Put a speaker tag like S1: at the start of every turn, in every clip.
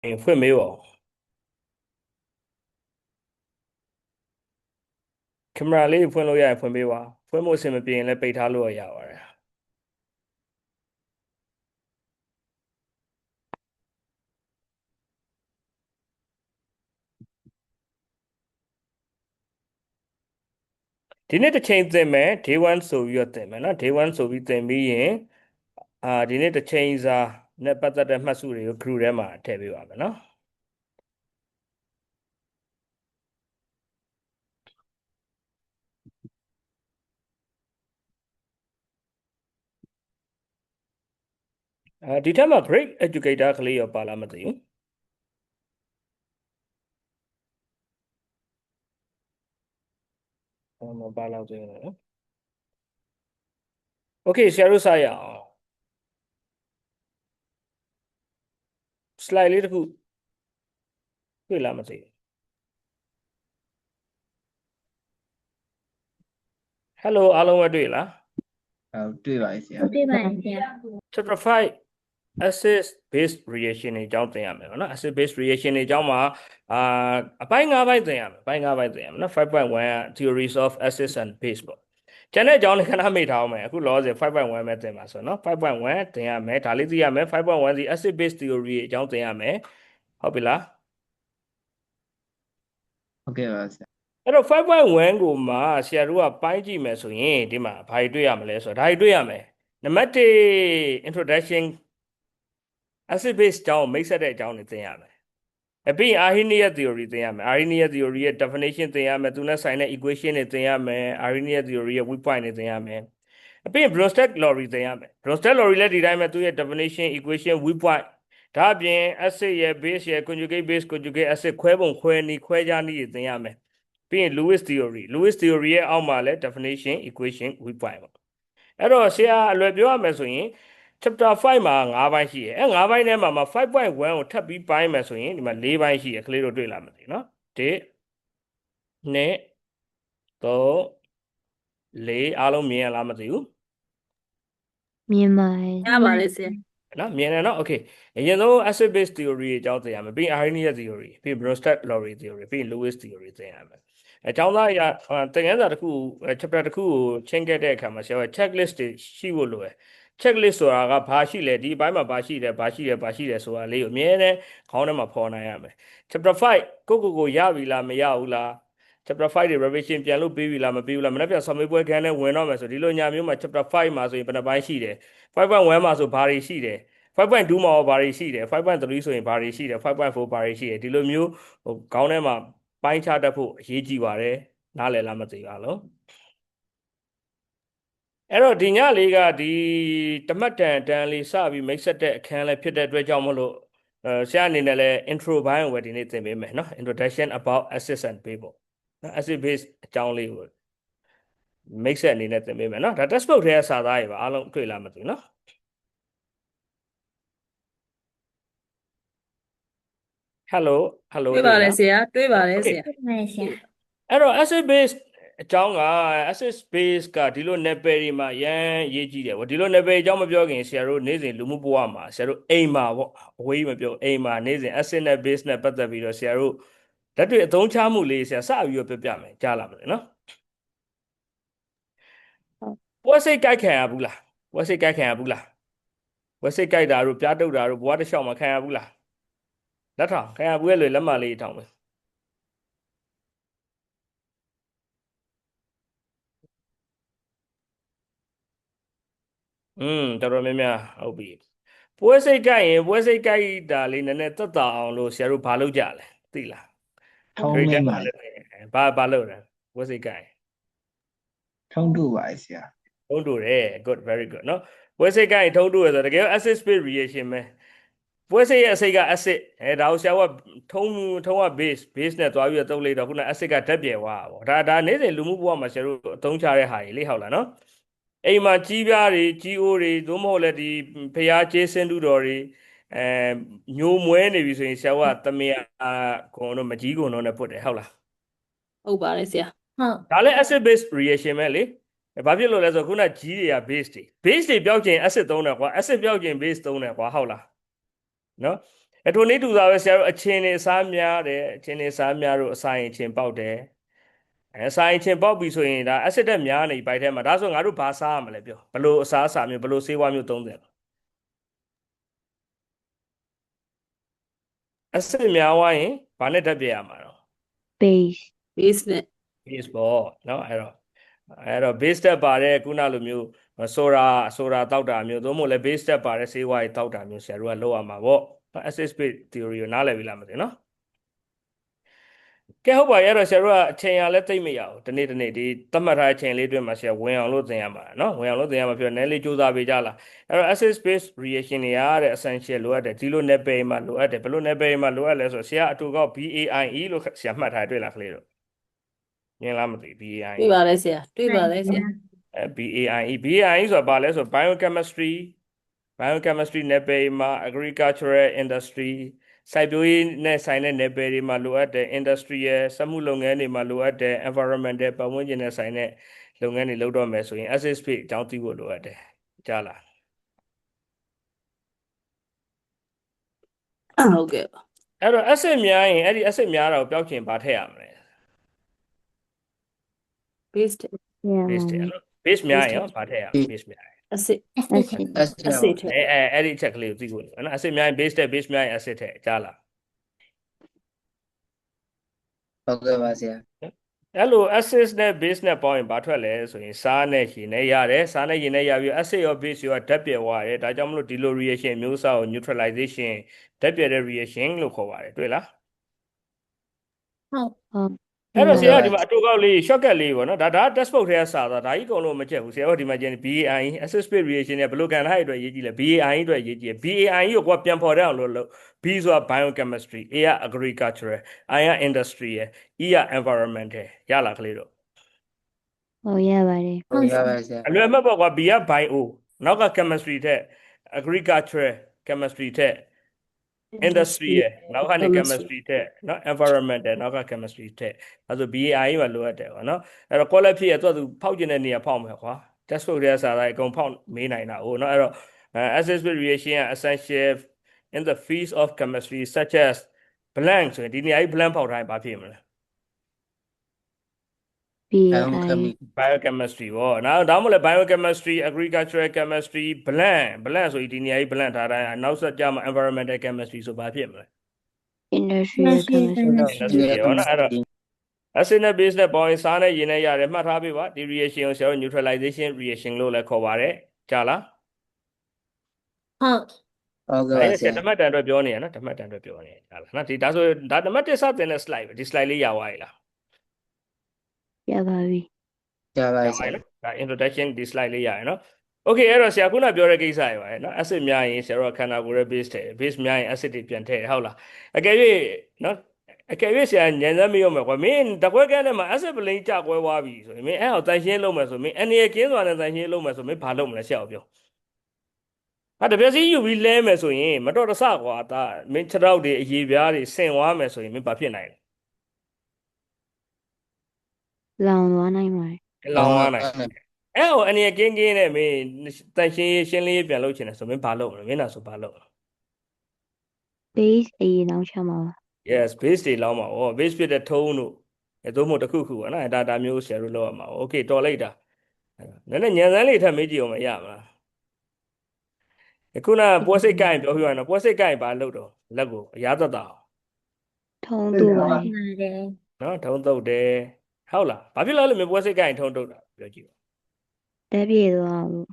S1: ဖွင့်မေးပါကင်မရာလေးဖွင့်လို့ရရင်ဖွင့်ပေးပါဖွင့်ဖို့အဆင်မပြေရင်လည်းပိတ်ထားလို့ရပါတယ်ဒီနေ့တစ်ချိန်သင်မယ် day 1ဆိုပြီးတော့သင်မယ်နော် day 1ဆိုပြီးသင်ပြီးရင်ဒီနေ့တစ်ချိန်စာနဲ့ပတ်သက်တဲ့မှတ်စုတွေကို group ထဲမှာထည့်ပေးပါမယ်နော်ဒီထက်မှာ great educator ကလေးရောပါလားမသိဘူးမပါတော့သေးဘူးနော် Okay ဆရာတို့စရအောင် slide လေးတစ်ခုတွေ့လားမသိဘူး Hello အားလုံးပဲတွေ့လား
S2: တွေ့ပါရဲ့ဆရာ
S3: 对吧，姐？
S1: chapter 5 acid base reaction တွေအကြောင်းသင်ရမယ်နော် acid base reaction တွေအကြောင်းမှာအပိုင်း၅ပိုင်းသင်ရမယ်အပိုင်း၅ပိုင်းသင်ရမယ်နော် 5.1 theories of acids and base ပေါ့ကျန်တဲ့အကြောင်းတွေခဏမေ့ထားအောင်မယ်အခုလောဆယ်5.1ပဲသင်ပါဆိုနော်5.1သင်ရမယ်ဒါလေးသိရမယ်5.1ဒီ acid base theory အကြောင်းသင်ရမယ်ဟုတ်ပြီလား
S2: ဟုတ်ကဲ့ပါဆရာ
S1: အဲ့တော့5.1ကိုမှဆရာတို့ကပိုင်းကြည့်မယ်ဆိုရင်ဒီမှာဘာတွေတွေ့ရမလဲဆိုတော့ဒါတွေတွေ့ရမယ်နံပါတ်1 introduction acid base အကြောင်းမိတ်ဆက်တဲ့အကြောင်းတွေသင်ရမယ်ပြီးရင် Arrhenius theory သင်ရမယ် Arrhenius theory ရဲ့ definition သင်ရမယ်သူနဲ့ဆိုင်တဲ့ equation တွေသင်ရမယ် Arrhenius theory ရဲ့ weak point တွေသင်ရမယ်ပြီးရင် Bronsted law တွေသင်ရမယ် Bronsted law လည်းဒီတိုင်းပဲသူရဲ့ definition equation weak point ဒါအပြင် acid ရဲ့ base ရဲ့ conjugate base conjugate acid ခွဲပုံခွဲနည်းခွဲခြားနည်းတွေသင်ရမယ်ပြီးရင် Lewis theory ရဲ့အောက်မှာလည်း definition equation weak point ပေါ့အဲ့တော့ဆရာအလွယ်ပြောရမယ်ဆိုရင်chapter 5မှာ၅ပိုင်းရှိတယ်အဲ၅ပိုင်းထဲမှာ5.1ကိုထပ်ပြီးပိုင်းမယ်ဆိုရင်ဒီမှာ၄ပိုင်းရှိတယ်ကလေးတို့တွေ့လာမသိနော်1 2 3 4အားလုံးမြင်ရလားမသိဘူး
S3: 明白。
S4: ရပါလေဆရာ
S1: နော်မြင်တယ်နော် okay အရင်ဆုံး acid base theory အကြောင်းသိရမယ်ပြီးရင် Arrhenius theory ပြီးရင် Bronsted law theory ပြီးရင် Lewis theory သိရမယ်အကြောင်းသားရသင်ခန်းစာတစ်ခု chapter တစ်ခုကိုချင်းခဲ့တဲ့အခါမှာဆရာက checklist တွေရှိဖို့လိုတယ် checklist ဆိုတာကဘာရှိလဲဒီအပိုင်းမှာဘာရှိတယ်ဆိုတာလေးကိုအမြဲတမ်းခေါင်းထဲမှာဖော်နိုင်ရမယ် chapter 5ကိုရပြီလားမရဘူးလား chapter 5တွေ revision ပြန်လို့ပြီးပြီလားမပြီးဘူးလားမနေ့ပြန်ဆောင်းမေးပွဲခန်းထဲဝင်တော့မယ်ဆိုဒီလိုညာမျိုးမှာ chapter 5မှာဆိုရင်ဘယ်နှပိုင်းရှိတယ်5.1မှာဆိုဘာတွေရှိတယ်5.2မှာဘာတွေရှိတယ်5.3ဆိုရင်ဘာတွေရှိတယ်5.4ဘာတွေရှိတယ်ဒီလိုမျိုးခေါင်းထဲမှာပိုင်းခြားတတ်ဖို့အရေးကြီးပါတယ်နားလည်လားမသိပါဘူးအဲ့တော့ဒီညလေးကဒီတမတ်တန်လေးစပြီးမိတ်ဆက်တဲ့အခန်းလေးဖြစ်တဲ့အတွက်ကြောင့်မလို့ဆရာအနေနဲ့လည်း intro ဘိုင်းကိုပဲဒီနေ့သင်ပေးမယ်နော် introduction about acids and base ပေါ့နော် acid base အကြောင်းလေးကိုမိတ်ဆက်အနေနဲ့သင်ပေးမယ်နော်ဒါ textbook ထဲကစာသားတွေပါအားလုံးတွေ့လားမသိဘူးနော်hello
S4: တွေ့ပါတယ်ဆရာတွေ့ပါတယ်ဆရာ
S3: 对吧，姐？
S1: အဲ့တော့ acid base အကြောင်းက acid base ကဒီလို နယ်ပယ်တွေမှာရမ်းရေးကြည့်တယ်ဗောဒီလိုနယ်ပယ်အကြောင်းမပြောခင်ဆရာတို့နေ့စဉ်လူမှုဘဝမှာဆရာတို့အိမ်မှာဗောအဝေးမပြောအိမ်မှာနေ့စဉ် acid နဲ့ base နဲ့ပတ်သက်ပြီးတော့ဆရာတို့လက်တွေ့အသုံးချမှုလေးဆရာစပြီးတော့ပြမယ်ကြားလာမလဲနော်ပွဲစိတ်ကြိုက်ခံရဘူးလားပွဲစိတ်ကြိုက်ခံရဘူးလားပွဲစိတ်ကြိုက်တာတို့ပြားတုပ်တာတို့ဘဝတစ်လျှောက်မှာခံရဘူးလားလက်ထောင်ခံရဘူးရဲ့လေလက်မလေးထောင်မယ်တော်တော်များများဟုတ်ပြီပွဲစိတ်ကြိုက်ရင်ပွဲစိတ်ကြိုက်တာလေးနည်းနည်းသက်သာအောင်လို့ဆရာတို့ဘာလုပ်ကြလဲသိလား
S2: ထုံးမိပါ
S1: ဘာလုပ်လဲပွဲစိတ်ကြိုက်
S2: ထုံးတူပါရဲ့ဆရာ
S1: ထုံးတူတယ် good very good နော်ပွဲစိတ်ကြိုက်ထုံးတူရဆိုတကယ် acid base reaction ပဲပွဲစိတ်ရဲ့အစိတ်က acid ဒါကိုဆရာကထုံးက base နဲ့သွားပြီးတော့သုံးလိုက်တော့ခုန acid ကဓာတ်ပြေဝါပေါ့ဒါနေ့စဉ်လူမှုဘဝမှာဆရာတို့အသုံးချတဲ့ဟာကြီးလေဟုတ်လားနော်အိမ်မှာကြီးပြားတွေကြီးအိုးတွေသို့မဟုတ်လည်းဒီဖျားကျေးစင်းတူတော်တွေညိုမွဲနေပြီဆိုရင်ဆရာကသမီးကုံတော့မကြီးကုံတော့နဲ့ပုတ်တယ်ဟုတ်လား
S4: ဟုတ်ပါတယ်ဆရာ
S3: ဟုတ်
S1: ဒါလည်း acid base reaction ပဲလေဘာဖြစ်လို့လဲဆိုခုနကြီးတွေက base တွေပြောက်ခြင်း acid သုံးတယ်ကွာ acid ပြောက်ခြင်း base သုံးတယ်ကွာဟုတ်လားနော် ထိုနေ့တူစားပဲဆရာတို့အချင်းနေစားများတယ်အချင်းနေစားများတို့အစာရင်ချင်းပေါက်တယ်အစာရင်ချင်းပေါက်ပြီဆိုရင်ဒါ acid တက်များနေပိုက်ထဲမှာဒါဆိုငါတို့ဘာစားရမလဲပြောဘလို့အစားအစာမျိုးဘလို့ဆေးဝါးမျိုးသုံးတယ် acid များဝိုင်းရင်ဘာနဲ့တက်ပြရမှာတော့
S3: base
S4: base နဲ့
S1: base ပေါ့နော်အဲ့တော့ base တက်ပါတဲ့ခုနလိုမျိုးဆိုတာတောက်တာမျိုးသို့မဟုတ်လည်း base တက်ပါတဲ့ဆေးဝါးတွေတောက်တာမျိုးဆရာတို့ကလောက်ရမှာပေါ့ acid base theory ကိုနားလည်ပြီလားမသိနော်ကဲဟုတ်ပါရဲ့တော့ဆရာတို့ကအချိန်ရလဲသိမ့်မရဘူးဒီနေ့ဒီသတ်မှတ်ထားတဲ့အချိန်လေးအတွင်းမှာဆရာဝင်အောင်လို့သင်ရမှာနော်ဝင်အောင်လို့သင်ရမှာပြောနည်းလေးစူးစမ်းပေးကြလားအဲ့တော့ acid base reaction တွေရတဲ့ essential လိုအပ်တယ်ဒီလို level မှာလိုအပ်တယ်ဘယ်လို level မှာလိုအပ်လဲဆိုတော့ဆရာအတူကောက် BAIE လို့ဆရာမှတ်ထားတွေ့လားကလေးတို့မြင်လားမသိ BAIE
S4: တွေ့ပါတယ်ဆရာတွေ့ပါတယ်ဆရာ
S1: BAIE ဆိုတာဘာလဲဆိုတော့ biochemistry နယ်ပယ်မှာ agricultural industry စိုက်ပျိုးရေးနဲ့ဆိုင်တဲ့နယ်ပယ်တွေမှာလိုအပ်တဲ့ industrial စက်မှုလုပ်ငန်းတွေမှာလိုအပ်တဲ့ environmental ပတ်ဝန်းကျင်နဲ့ဆိုင်တဲ့လုပ်ငန်းတွေလုပ်တော့မယ်ဆိုရင် acid base အကြောင်းသိဖို့လိုအပ်တယ်ကြားလား
S4: ဟုတ်ကဲ့ပါ
S1: အဲ့တော့ acid များရင်အဲ့ဒီ acid များတာကိုပျောက်ချင်ဘာထည့်ရမလဲ
S4: base
S1: base ထည့်ရနော် base များရင်ရောဘာထည့်ရမလဲ base များရင်
S4: acid
S3: acid
S4: acid ထည့်
S1: အဲ့ဒီအချက်လေးကိုသိဖို့လိုနော် acid များရင် base ထည့် base များရင် acid ထည့်ကြားလား
S2: ဟုတ်ကဲ့ပါဆရာ
S1: အဲ့လို acid နဲ့ base နဲ့ပေါင်းရင်ဘာထွက်လဲဆိုရင်စားနဲ့ရေနဲ့ရတယ်စားနဲ့ရေနဲ့ရပြီး acid ရော base ရောဓာတ်ပြဲသွားတယ်ဒါကြောင့်မလို့ဒီလို reaction မျိုးအစားကို neutralization ဓာတ်ပြဲတဲ့ reaction လို့ခေါ်ပါတယ်တွေ့လား
S3: ဟုတ်
S1: အဲ့တော့ဆရာကဒီမှာအတူကောက်လေး shortcut လေးပေါ့နော်ဒါ textbook ထဲကစာသွားဒါကြီးအကုန်လုံးမချက်ဘူးဆရာကဒီမှာကျန် BAIE acid base reaction နဲ့ဘယ်လိုကန်ထားရအတွက်ရေးကြည့်လဲ BAIE အတွက်ရေးကြည့် BAIE ကိုကိုပြန်ဖော်တဲ့အောင်လို့ B ဆိုတာ biochemistry A က agricultural I က industrial E က environmental ရလားကလေးတို့
S3: ဟုတ်ရပါတယ်
S2: ဟုတ်ရပါဆရာ
S1: အလွယ်မှတ်ပေါ့ကွာ B က bio နောက်က chemistry ထက် agricultural chemistry ထက် industry ရဲ့နောက်ကနေ chemistry ထက်နော် environmental နောက်က chemistry ထက်အဲဆို BAI မှာလိုအပ်တယ်ကွာနော်အဲ့တော့ quality ဖြစ်ရသူဖောက်ကျင်တဲ့နေရာဖောက်မယ်ကွာ textbook ထဲကစာသားအကုန်ဖောက်မေးနိုင်တာဟုတ်နော်အဲ့တော့ acid base reaction က essential in the field of chemistry such as blank ဆိုရင်ဒီနေရာကြီး blank ဖောက်ထားရင်ဘာဖြစ်မလဲ
S3: BAI
S1: biochemistry ပေါ့နော်ဒါမှမဟုတ် biochemistry agricultural chemistry blank ဆိုရင်ဒီနေရာကြီး blank ထားတိုင်းနောက်ဆက်ကြမှာ environmental chemistry ဆိုဘာဖြစ်မလဲ
S3: industrial chemistry
S1: ရောနော်အဲ့တော့ acid နဲ့ base နဲ့ပေါင်းရင်စားနဲ့ရေနဲ့ရတယ်မှတ်ထားပေးပါဒီ reaction ကိုဆရာတို့ neutralization reaction လို့လည်းခေါ်ပါတယ်ကြားလား
S4: ဟုတ်
S2: ဟုတ်ကဲ့ပါ
S1: အဲ့
S2: ဆ
S1: ဒါ
S2: ရာ
S1: ဓမ္မတန်အတွက်ပြောနေရနော်ဓမ္မတန်အတွက်ပြောနေရကြားလားနော်ဒီဒါဆိုဒါဓမ္မတစ်စတင်တဲ့ slide ပဲဒီ slide လေးရသွားပြီလား
S3: ရပါပြီ
S2: ရပါ
S1: ရ
S2: ဆ
S1: ပါ
S2: ရာ
S1: ပြီနော်ဒါ introduction ဒီ slide လေးရရနော် okay အဲ့တော့ဆရာခုနပြောတဲ့ကိစ္စရပါရဲ့နော် acid များရင်ဆရာတို့ကခန္ဓာကိုယ်ရဲ့ base ထည့် base များရင် acid တွေပြန်ထည့်ဟုတ်လားအကယ်၍နော်အကယ်၍ဆရာညံစမ်းမရောမယ်ကွာမင်းတကွဲကန်းထဲမှာ acid ပလိန်ကြကွဲသွားပြီဆိုရင်မင်းအဲ့အောင်တန်ရှင်းလုပ်မယ်ဆိုမင်းအနေရကင်းစွာနဲ့တန်ရှင်းလုပ်မယ်ဆိုမင်းဘာလုပ်မလဲဆရာပြောတပြက်စီယူပြီးလဲမယ်ဆိုရင်မတော်တဆကွာဒါမင်းခြေထောက်တွေအရေပြားတွေဆင်သွားမယ်ဆိုရင်မင်းဘာဖြစ်နိုင်လဲ
S3: လောင်သွားနိုင်ပါတယ်
S1: လောင်သွားနိုင်အဲ့ဟိုအနေရကင်းနဲ့မင်းတန်ရှင်းရှင်းလေးပြန်လုပ်ချင်တယ်ဆိုမင်းဘာလုပ်မလဲမင်းနာဆိုဘာလုပ်
S3: base အရင်အောင်ချမှာပါ
S1: yes base တွေလောင်းပါဩ base ဖြစ်တဲ့ထုံးတို့သို့မဟုတ်တစ်ခုခုပေါ့နော်ဒါမျိုးဆရာတို့လောက်ရမှာ okay တော်လိုက်တာနည်းနည်းညံစမ်းလေးထပ်မေးကြည့်အောင်မရမလားခုနပွဲစိတ်ကိုင်ပြောပြရအောင်ပွဲစိတ်ကိုင်ဘာလုပ်တော့လက်ကိုအရာသက်တာ
S3: ထုံးတူပါတယ်
S1: နော်ထုံးတုတ်တယ်ဟုတ်လားဘာဖြစ်လို့လဲမပွဲစိတ်ကိုင်ထုံးတုတ်တာပြောကြည့်ပါ
S3: တက်ပြေသွားလို့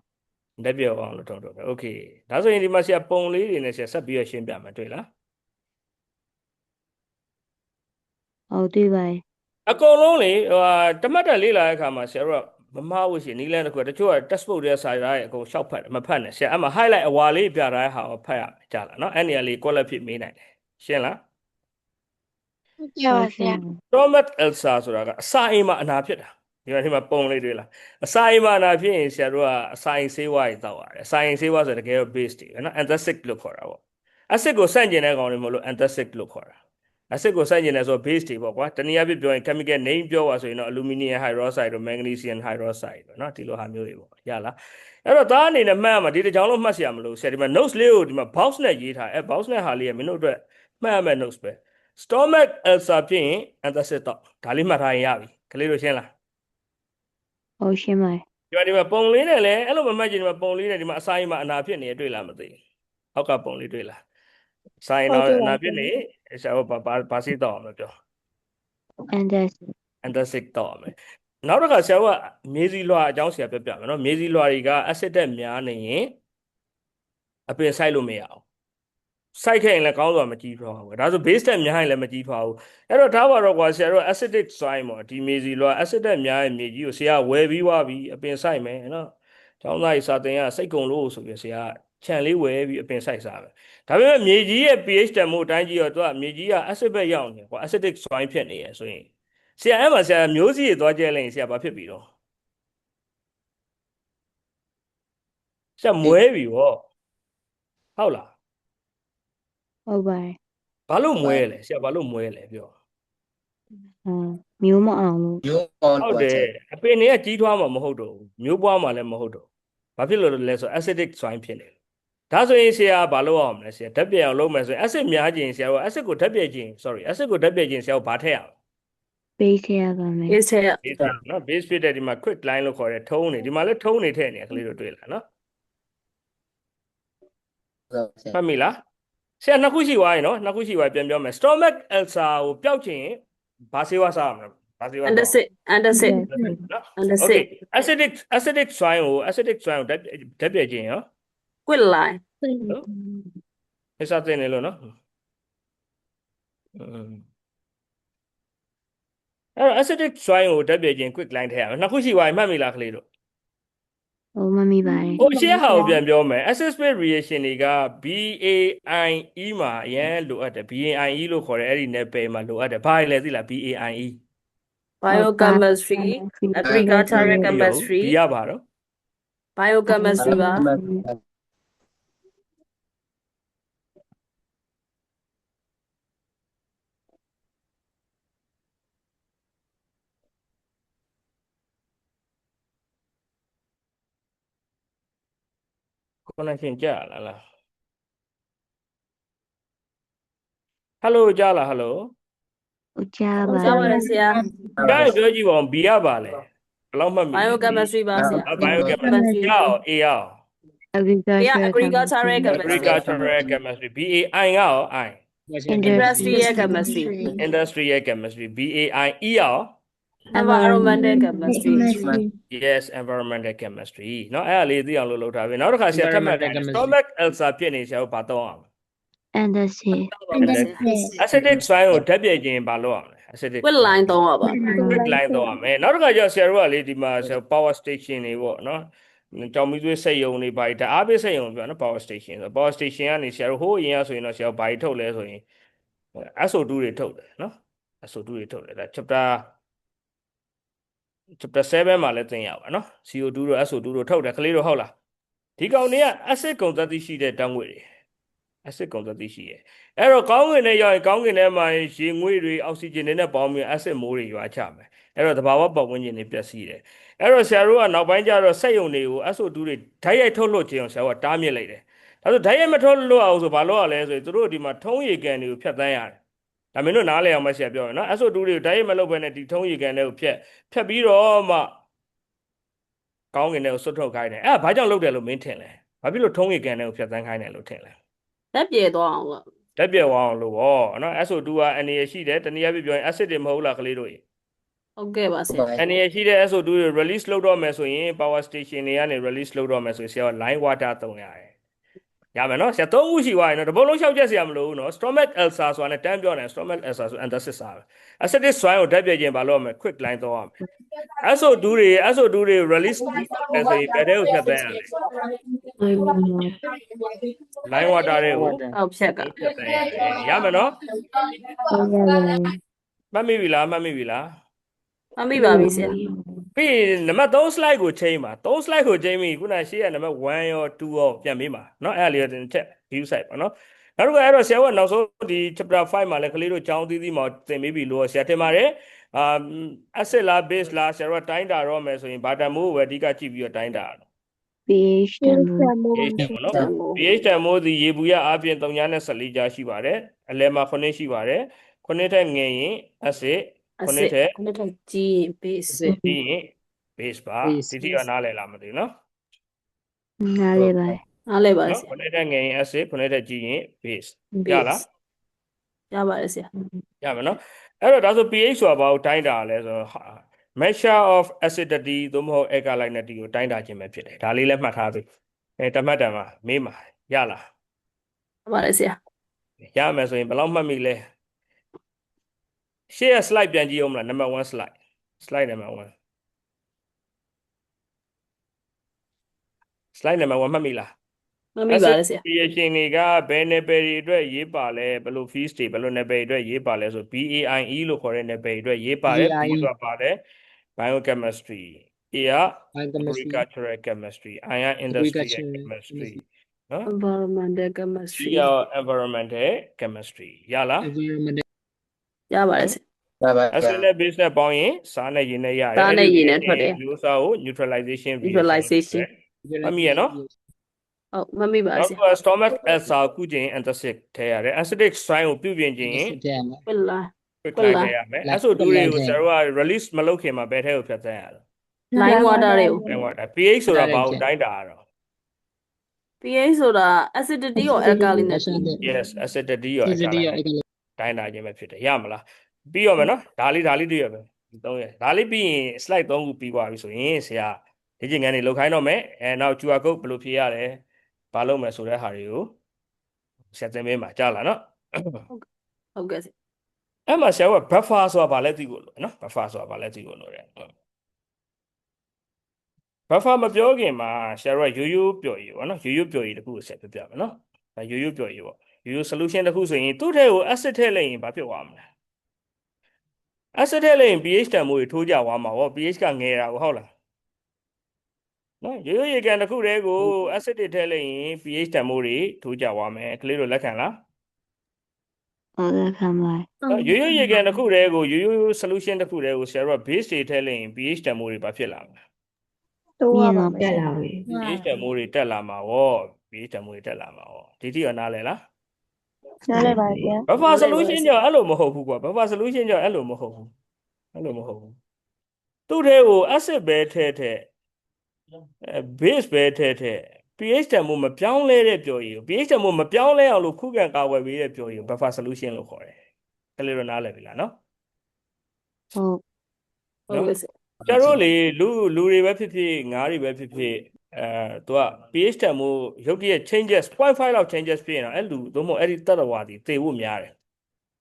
S1: လက်ပြောအောင်လို့ထုံးတုတ်တယ် okay ဒါဆိုရင်ဒီမှာဆရာပုံလေးတွေနဲ့ဆရာဆက်ပြီးရရှင်းပြမယ်တွေ့လား
S3: ဟုတ်တွေ့ပါတယ်
S1: အကုန်လုံးလေတမတ်တက်လေးလာတဲ့အခါမှာဆရာတို့ကမမဝရှိနီးလန်းတစ်ခုတချို့က textbook တွေစာသားရဲ့အကုန်ရှောက်ဖတ်တယ်မဖတ်နဲ့ဆရာအမှ highlight အဝါလေးပြထားတဲ့ဟာကိုဖတ်ရမယ်ကြားလားနော်အဲ့နေရာလေး quality ဖြစ်မေးနိုင်တယ်ရှင်းလား
S3: ရပါဆရာ
S1: stomach ulcer ဆိုတာကအစာအိမ်မှာအနာဖြစ်တာဒီမှာပုံလေးတွေ့လားအစာအိမ်မှာအနာဖြစ်ရင်ဆရာတို့ကအစာအိမ်ဆေးဝါးတွေတောက်ရတယ်အစာအိမ်ဆေးဝါးဆိုတကယ်တော့ base တွေနော် antacid လို့ခေါ်တာပေါ့ acid ကိုဆန့်ကျင်တဲ့ကောင်တွေမဟုတ်လို့ antacid လို့ခေါ်တာ acid ကိုစိုက်ကျင်တယ်ဆို base တွေပေါ့ကွာတနည်းအားဖြင့်ပြောရင် chemical name ပြောပါဆိုရင်တော့ aluminum hydroxide တို့ magnesium hydroxide တို့เนาะဒီလိုဟာမျိုးတွေပေါ့ရလားအဲ့တော့သားအနေနဲ့မှတ်ရမှာဒီတစ်ကြောင်လုံးမှတ်เสียမလို့ဆရာဒီမှာ notes လေးကိုဒီမှာ box နဲ့ရေးထားအဲ box နဲ့ဟာလေးကမင်းတို့အတွက်မှတ်ရမယ့် notes ပဲ stomach ulcer ဖြစ်ရင် antacid တော့ဒါလေးမှတ်ထားရင်ရပြီကလေးတို့ရှင်းလား
S3: ဟုတ်ရှင်းပါတယ်
S1: ဒီမှာပုံလေးနဲ့လည်းအဲ့လိုမမှတ်ချင်ဒီမှာပုံလေးနဲ့ဒီမှာအစာရင်မှာအနာဖြစ်နေတွေ့လားမသိဘူးအောက်ကပုံလေးတွေ့လားအစာရင်တော့အနာဖြစ်နေဆရာတို့ဘာစီတော့အောင်လို့ပြော
S3: antacid
S1: antacid တော့အောင်မယ်နောက်တစ်ခါဆရာတို့ကမြေစီလွှာအကြောင်းဆရာပြပြမယ်နော်မြေစီလွှာတွေက acid တက်များနေရင်အပင်စိုက်လို့မရအောင်စိုက်ခဲ့ရင်လည်းကောင်းစွာမကြီးထွားဘူးဒါဆို base တက်များရင်လည်းမကြီးထွားဘူးအဲ့တော့ထားပါတော့ကွာဆရာတို့ acidic soil ပေါ့ဒီမြေစီလွှာ acid တက်များရဲ့မြေကြီးကိုဆရာဝယ်ပြီးွားပြီးအပင်စိုက်မယ်နော်ကျောင်းသားကြီးစာသင်ရစိတ်ကုံလို့ဆိုပြီးဆရာခြံလေးဝယ်ပြီးအပင်စိုက်စားမယ်ဒါပေမဲ့မြေကြီးရဲ့ pH တန်ဖိုးအတိုင်းကြီးတော့သူကမြေကြီးက acid ဘက်ရောက်နေကွာ acidic soil ဖြစ်နေရဆိုရင်ဆရာအဲ့မှာဆရာမျိုးစီတွေသွားကျဲလိုက်ရင်ဆရာဘာဖြစ်ပြီတော့ဆရာမွဲပြီဗောဟုတ်လား
S3: ဟုတ်ပါတယ်
S1: ဘာလို့မွဲလဲဆရာဘာလို့မွဲလဲပြော
S3: မျိုးမအောင်လို့
S2: မျိုးအောင်
S1: ဟုတ်
S2: လို့
S1: တယ်အပင်တွေကကြီးထွားမှာမဟုတ်တော့ဘူးမျိုးပွားမှာလည်းမဟုတ်တော့ဘာဖြစ်လို့လဲဆို acidic soil ဖြစ်နေတယ်ဒါဆိုရင်ဆရာဘာလုပ်အောင်လဲဆရာဓာတ်ပြည့်အောင်လုပ်မယ်ဆိုရင် acid များခြင်းဆရာက acid ကိုဓာတ်ပြည့်ခြင်း acid ကိုဓာတ်ပြည့်ခြင်းဆရာကဘာထည့်ရအောင်
S3: base ထည့်ရပါမယ်
S4: base ရ
S1: base နော် base ဖြစ်တဲ့ဒီမှာ quick line လို့ခေါ်တဲ့ထုံးနေဒီမှာလည်းထုံးနေထည့်နေကလေးတို့တွေ့လားနော်
S2: ဆရာ
S1: မှတ်မိလားဆရာနှစ်ခုရှိသွားရင်နော်နှစ်ခုရှိသွားပြန်ပြောမယ် stomach ulcer ကိုပျောက်ခြင်းဘာဆေးဝါးစားရမလဲဘာဆေးဝါးစား
S4: antacid antacid
S1: နော်
S4: antacid
S1: okay acidic soil ကိုဓာတ်ပြည့်ခြင်းရော
S4: quit line
S1: ဟိစားတင်နေလို့နော်အဲ့တော့ acidic soil ကိုဓာတ်ပြည့်ခြင်း quick line ထည့်ရမယ်နှစ်ခုရှိသွားရင်မှတ်မိလားကလေးတို့
S3: ဟုတ်မမိပါတယ်
S1: ဟိုရှင်းဟာကိုပြန်ပြောမယ် acid base reaction တွေက BAIE မှာအရင်လိုအပ်တယ် BAIE လို့ခေါ်တယ်အဲ့ဒီနယ်ပယ်မှာလိုအပ်တယ်ဘာလဲသိလား BAIE
S4: biochemistry agricultural
S1: ဒီ
S4: chemistry
S1: ရပါတော့
S4: biochemistry ပါ
S1: connection ကြာလားဟယ်လိုကြာလားဟယ်လို
S3: ဟုတ်ကြားပါ
S4: ကြားပါတယ်ဆရာ
S1: ကြာရင်ပြောကြည့်ပါဦး B ရပါလဲဘယ်လောက်မှတ်မိ
S4: biochemistry ပါဆရာ
S1: biochemistry ရအောင် A ရအောင်
S4: agricultural chemistry
S1: agricultural chemistry BAI ရအောင် I
S4: industrial chemistry
S1: industrial chemistry BAI E ရအောင်
S4: environmental chemistry
S1: yes environmental chemistry เนาะအဲ့ဒါလေးသိအောင်လုပ်ထားပြီနောက်တစ်ခါဆရာထပ်မှတ်တယ် stomach ulcer ဖြစ်နေဆရာဘာတော့အောင်
S3: antacid
S1: acidic soil ကိုဓာတ်ပြည့်ခြင်းဘာလုပ်အောင်လဲ acidic
S4: quit line သုံးရပါ
S1: quick line တော့အောင်မယ်နောက်တစ်ခါကျဆရာတို့ကလေဒီမှာဆရာ power station တွေပေါ့เนาะကြောင်မီးသွေးစက်ရုံတွေဘာတွေအားပေးစက်ရုံပြောနော် power station ဆို power station ကနေဆရာတို့ဟိုးအရင်ကဆိုရင်တော့ဆရာတို့ဘာတွေထုတ်လဲဆိုရင် SO2 တွေထုတ်တယ်เนาะ SO2 တွေထုတ်တယ်ဒါ chapter 7မှာလည်းသင်ရပါเนาะ CO2 တို့ SO2 တို့ထုတ်တယ်ကလေးတို့ဟုတ်လားဒီကောင်တွေက acid ကုန်သတ္တိရှိတဲ့ဓာတ်ငွေတွေ acid ကုန်သတ္တိရှိရဲ့အဲ့တော့ကောင်းကင်နဲ့ရောက်ရင်ကောင်းကင်ထဲမှာရေငွေတွေအောက်ဆီဂျင်တွေနဲ့ပေါင်းပြီး acid မိုးတွေရွာချမယ်အဲ့တော့သဘာဝပတ်ဝန်းကျင်တွေပျက်စီးတယ်အဲ့တော့ဆရာတို့ကနောက်ပိုင်းကျတော့စက်ရုံတွေကို SO2 တွေဓာတ်ရိုက်ထုတ်လွှတ်ခြင်းအောင်ဆရာတို့ကတားမြစ်လိုက်တယ်ဒါဆိုဓာတ်ရိုက်မထုတ်လွှတ်အောင်ဆိုဘာလုပ်ရလဲဆိုရင်တို့ဒီမှာထုံးရေကန်တွေကိုဖြတ်တန်းရတယ်ဒါမင်းတို့နားလည်အောင်မဆရာပြောရနော် SO2 တွေကိုဓာတ်ရိုက်မလုပ်ဘဲနဲ့ဒီထုံးရေကန်တွေကိုဖြတ်ပြီးတော့မှကောင်းကင်ထဲကိုဆွတ်ထုတ်ခိုင်းတယ်အဲ့ဒါဘာကြောင့်လုပ်တယ်လို့မင်းထင်လဲဘာဖြစ်လို့ထုံးရေကန်တွေကိုဖြတ်တန်းခိုင်းတယ်လို့ထင်လဲ
S4: တက်ပြေသွားအောင်ပေါ့
S1: ဓာတ်ပြည့်သွားအောင်လို့ပေါ့နော် SO2 ကအနေရရှိတယ်တနည်းအားဖြင့်ပြောရင် acid တွေမဟုတ်လားကလေးတို့ရေ
S4: ဟုတ်ကဲ့ပါဆရာ
S1: အနေရရှိတဲ့ SO2 တွေ release လုပ်တော့မယ်ဆိုရင် power station တွေကနေ release လုပ်တော့မယ်ဆိုရင်ဆရာက line water သုံးရတယ်ရမယ်နော်ဆရာသုံးခုရှိသွားရင်တော့တပုတ်လုံးလျှောက်ချက်ဆရာမလိုဘူးနော် stomach ulcer ဆိုတာနဲ့တန်းပြောတယ် stomach ulcer ဆို antacid စားပဲ acidic soil ကိုဓာတ်ပြည့်ခြင်းဘာလို့ရမလဲ quick line သုံးရမယ် SO2 တွေ release လုပ်ဆိုရင်ဘယ်တဲ့ကိုဖြတ်သန်းရလဲ line water တွေကို
S4: အောက်ဖြက်က
S1: ဖြတ်သန်းရတယ်ရမယ်နော်
S3: ဟုတ်ပါပါ
S1: မှတ်မိပြီလားမှတ်မိပြီလား
S4: မမိပါပြီဆရာ
S1: ပြီးရင်နံပါတ်3 slide ကိုချိန်ပါ3 slide ကိုချိန်ပြီးခုနရှေ့ကနံပါတ်1ရော2ရောပြန်ပေးပါเนาะအဲ့ဒါလေးကိုတစ်ချက် view site ပါเนาะ နောက်တစ်ခါအဲ့တော့ဆရာကနောက်ဆုံးဒီ chapter 5မှာလည်းကလေးတို့ကျောင်းသီးသီးမှာသင်ပြီးပြီလို့ဆရာထင်ပါတယ်acid လား base လားဆရာတို့တိုင်းတာတော့မယ်ဆိုရင်ဘာတန်မိုးကိုပဲအဓိကကြည့်ပြီးတော့တိုင်းတာ
S3: pH တန်ဖိုး
S1: pH တန်ဖိုးနော်
S4: တန်ဖိုး
S1: pH တန်ဖိုးသည်ရေဘူးရအပြင်3နဲ့14ကြားရှိပါတယ်အလယ်မှာ9ရှိပါတယ်9ထက်ငယ်ရင် acid 9ထက်
S4: ခုနကကြီးရင် base
S1: ပြီးရင် base ပါဒီတိကနားလည်လားမသိဘူးနော်
S3: နားလေပါတယ်
S4: နားလဲပါ
S1: နော်
S4: ဆရာ
S1: 9ထက်ငယ်ရင် acid 9ထက်ကြီးရင် base ရလား
S4: ရပါတယ်ဆရာ
S1: ရမယ်နော်အဲ့တော့ဒါဆို pH ဆိုတာဘာကိုတိုင်းတာလဲဆိုတော့ measure of acidity သို့မဟုတ် alkalinity ကိုတိုင်းတာခြင်းပဲဖြစ်တယ်ဒါလေးလည်းမှတ်ထားပြီတမတ်တန်မှာမေးမှာရလား
S4: ရပါတယ်ဆရာ
S1: ရမယ်ဆိုရင်ဘယ်လောက်မှတ်မိလဲရှေ့ရ slide ပြန်ကြည့်အောင်မလား number 1 slide number 1 slide number 1မှတ်မိလား
S4: မမိပါတယ်ဆရာ
S1: acidification တွေကဘယ် level တွေအတွက်ရေးပါလဲဘယ်လို fees တွေဘယ်လို level တွေအတွက်ရေးပါလဲဆို BAIE လို့ခေါ်တဲ့ level တွေအတွက်ရေးပါတယ် B ကပါတယ် biochemistry A က agricultural chemistry I က industrial chemistry နော်
S4: environmental
S1: C
S4: chemistry
S1: က environmental chemistry ရလား
S4: ရပါတယ်ဆရာ
S2: Bye bye.
S1: acid နဲ့ base နဲ့ပေါင်းရင်စားနဲ့ရေနဲ့ရတယ်
S4: စားနဲ့ရေနဲ့ထွက်တယ်
S1: မျိုးစားကို neutralization
S4: neutralization
S1: မှတ်မိရနော်
S4: ဟုတ်မမိပါ
S1: နောက်
S4: ဆ
S1: တစ်
S4: ရာ
S1: ခုက stomach ulcer ကုခြင်း antacid ထဲရတယ် acidic shrine ကိုပြုပြင်ခြင်းရင်
S4: ပလာ
S1: quick line ထဲရမယ်အဲ့ဆိုတူတွေကိုဆရာတို့က release မလုပ်ခင်မှာဘယ်ထဲကိုဖြတ်သန်းရလဲ
S4: line water တွေကို
S1: line water pH ဆိုတာဘာကိုတိုင်းတာရတော့
S4: pH ဆိုတာ acidity ရော alkalinity
S1: yes acidity ရော alkalinity တိုင်းတာခြင်းပဲဖြစ်တယ်ရမလားပြီးရောမယ်နော်ဒါလေးတွေ့ရမယ်3ရက်ဒါလေးပြီးရင် slide 3ခုပြီးသွားပြီဆိုရင်ဆရာဒီကျင်ငန်းတွေလောက်ခိုင်းတော့မယ်နောက် QR code ဘယ်လိုဖြည့်ရလဲဘာလုပ်မယ်ဆိုတဲ့ဟာတွေကိုဆရာသင်ပေးမှာကြားလားနော်
S4: ဟုတ်ကဲ့ဆရာ
S1: အဲ့မှာဆရာက buffer ဆိုတာဘာလဲသိဖို့လို့နော် buffer ဆိုတာဘာလဲသိဖို့လို့တယ် buffer မပြောခင်မှာဆရာတို့ကရိုးရိုးပျော်ရည်ပေါ့နော်ရိုးရိုးပျော်ရည်တစ်ခုကိုဆက်ပြပြမယ်နော်ဒါရိုးရိုးပျော်ရည်ပေါ့ရိုးရိုး solution တစ်ခုဆိုရင်သူ့ထဲကို acid ထည့်လိုက်ရင်ဘာဖြစ်သွားမလဲ acid ထည့်လိုက်ရင် pH တန်ဖိုးတွေထိုးကြသွားမှာပေါ့ pH ကငယ်တာကိုဟုတ်လားနော်ရိုးရိုးရေကန်တစ်ခုတည်းကို acid တွေထည့်လိုက်ရင် pH တန်ဖိုးတွေထိုးကြသွားမယ်ကလေးတို့လက်ခံလား
S3: ဟုတ်လက်ခံပါတယ်
S1: ရိုးရိုးရေကန်တစ်ခုတည်းကိုရိုးရိုး solution တစ်ခုတည်းကိုဆရာတို့က base တွေထည့်လိုက်ရင် pH တန်ဖိုးတွေဘာဖြစ်လာမလဲ
S3: မြင်တော့တက်လာပြီ
S1: pH တန်ဖိုးတွေတက်လာမှာပေါ့ pH တန်ဖိုးတွေတက်လာမှာပေါ့ဒီတိရောနားလဲလား
S3: နားလဲပါဗျာ
S1: buffer solution ကြောင့်အဲ့လိုမဟုတ်ဘူးကွာ buffer solution ကြောင့်အဲ့လိုမဟုတ်ဘူးသူ့ထဲကို acid ပဲထည့်base ပဲထည့် pH တန်ဖိုးမပြောင်းလဲတဲ့ပျော်ရည်ကို pH တန်ဖိုးမပြောင်းလဲအောင်လို့ခုခံကာကွယ်ပေးတဲ့ပျော်ရည်ကို buffer solution လို့ခေါ်တယ်ကလေးတို့နားလဲပြီလားနော်
S3: ဟုတ်
S4: ဟုတ်ကဲ့ဆရာ
S1: ကျန်တို့လေလူတွေပဲဖြစ်ဖြစ်ငါးတွေပဲဖြစ်ဖြစ်သူက pH တန်ဖိုးရုပ်တရက် changes 0.5 လောက် changes ဖြစ်ရင်တော့အဲ့လူသို့မဟုတ်အဲ့ဒီတတ္တဝါတွေသေဖို့များတယ်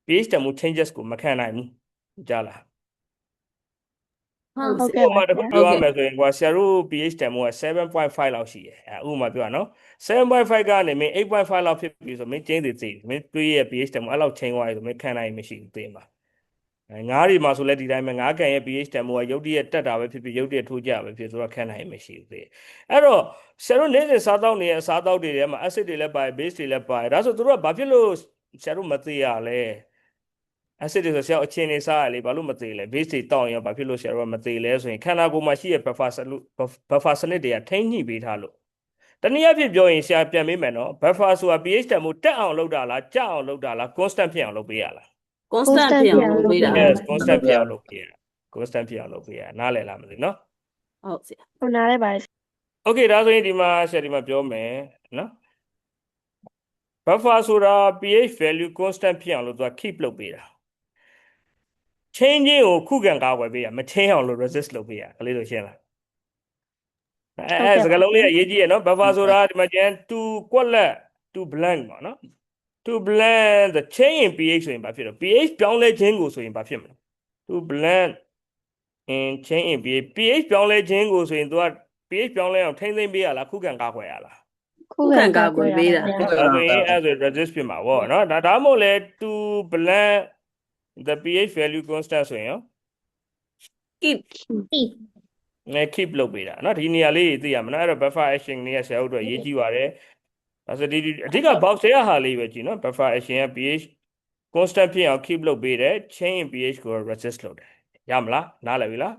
S1: pH တန်ဖိုး changes ကိုမခံနိုင်ဘူးကြားလား
S4: ဟုတ်
S3: ကဲ့
S1: ဥပမာတစ်ခုပြောရမယ်ဆိုရင်ကွာဆရာတို့ pH တန်ဖိုးက 7.5 လောက်ရှိတယ်ဥပမာပြောရနော် 7.5 ကနေမင်း 8.5 လောက်ဖြစ်ပြီဆိုမင်းကျင်းသေးမင်းတွေးရဲ့ pH တန်ဖိုးအဲ့လောက်ချင်းသွားပြီဆိုမင်းခံနိုင်မရှိဘူးသေမှာငါးတွေမှာဆိုလဲဒီတိုင်းပဲငါးကန်ရဲ့ pH တန်ဖိုးကရုပ်တရက်တက်တာပဲဖြစ်ဖြစ်ရုပ်တရက်ထိုးကြပဲဖြစ်ဆိုတော့ခံနိုင်မရှိဘူးသေအဲ့တော့ဆရာတို့နေ့စဉ်စားတောက်နေတဲ့အစားတောက်တွေထဲမှာ acid တွေလည်းပါတယ် base တွေလည်းပါတယ်ဒါဆိုတို့ကဘာဖြစ်လို့ဆရာတို့မသိရလဲ acid တွေဆိုဆရာအချင်းနေစားရလေဘာလို့မသိလဲ base တွေတောက်ရင်ဘာဖြစ်လို့ဆရာတို့ကမသိလဲဆိုရင်ခန္ဓာကိုယ်မှာရှိတဲ့ buffer စနစ်တွေကထိန်းညှိပေးထားလို့တနည်းအားဖြင့်ပြောရင်ဆရာပြန်မေးမယ်နော် buffer ဆိုတာ pH တန်ဖိုးတက်အောင်လုပ်တာလားကျအောင်လုပ်တာလား constant ဖြစ်အောင်လုပ်ပေးရလား
S4: constant ဖြစ်အောင်လုပ်ပေးတာ
S1: yes constant ဖြစ်အောင်လုပ်ပေးရ constant ဖြစ်အောင်လုပ်ပေးရနားလည်လားမသိနော်
S4: ဟုတ်ဆရာ
S3: ဟုတ်နားလဲပါတယ်
S1: okay ဒါဆိုရင်ဒီမှာဆရာဒီမှာပြောမယ်နော် buffer ဆိုတာ pH value constant ဖြစ်အောင်လို့သူက keep လုပ်ပေးတာ change ကိုခုခံကာကွယ်ပေးရမ change အောင်လို့ resist လုပ်ပေးရကလေးတို့ရှင်းလားအဲစကားလုံးလေးအရေးကြီးရနော် buffer ဆိုတာဒီမှာကျန် to ကွက်လက် to blank ပေါ့နော် to blank the change in pH ဆိုရင်ဘာဖြစ်တော့ pH ပြောင်းလဲခြင်းကိုဆိုရင်ဘာဖြစ်မလဲ to blank in change in pH ပြောင်းလဲခြင်းကိုဆိုရင်သူက pH ပြောင်းလဲအောင်ထိန်းသိမ်းပေးရလားခုခံကာကွယ်ရလား
S4: ခုခံကာကွယ်ပေးတာ
S1: ဒါဆိုရင်အဲဆို resist ဖြစ်မှာပေါ့နော်ဒါမှမဟုတ်လဲ to blank the pH value constant ဆိုရင်ရော
S4: keep
S1: keep လုပ်ပေးတာเนาะဒီနေရာလေးသိရမလားအဲ့တော့ buffer action တွေကဆရာတို့အတွက်ရေးကြည့်ပါတယ် ဒါဆိုဒီအဓိက box ရဲ့ဟာလေးပဲကြည့်နော် buffer action က pH constant ဖြစ်အောင် keep လုပ်ပေးတယ် change in pH ကို resist လုပ်တယ်ရမလားနားလည်ပြီလား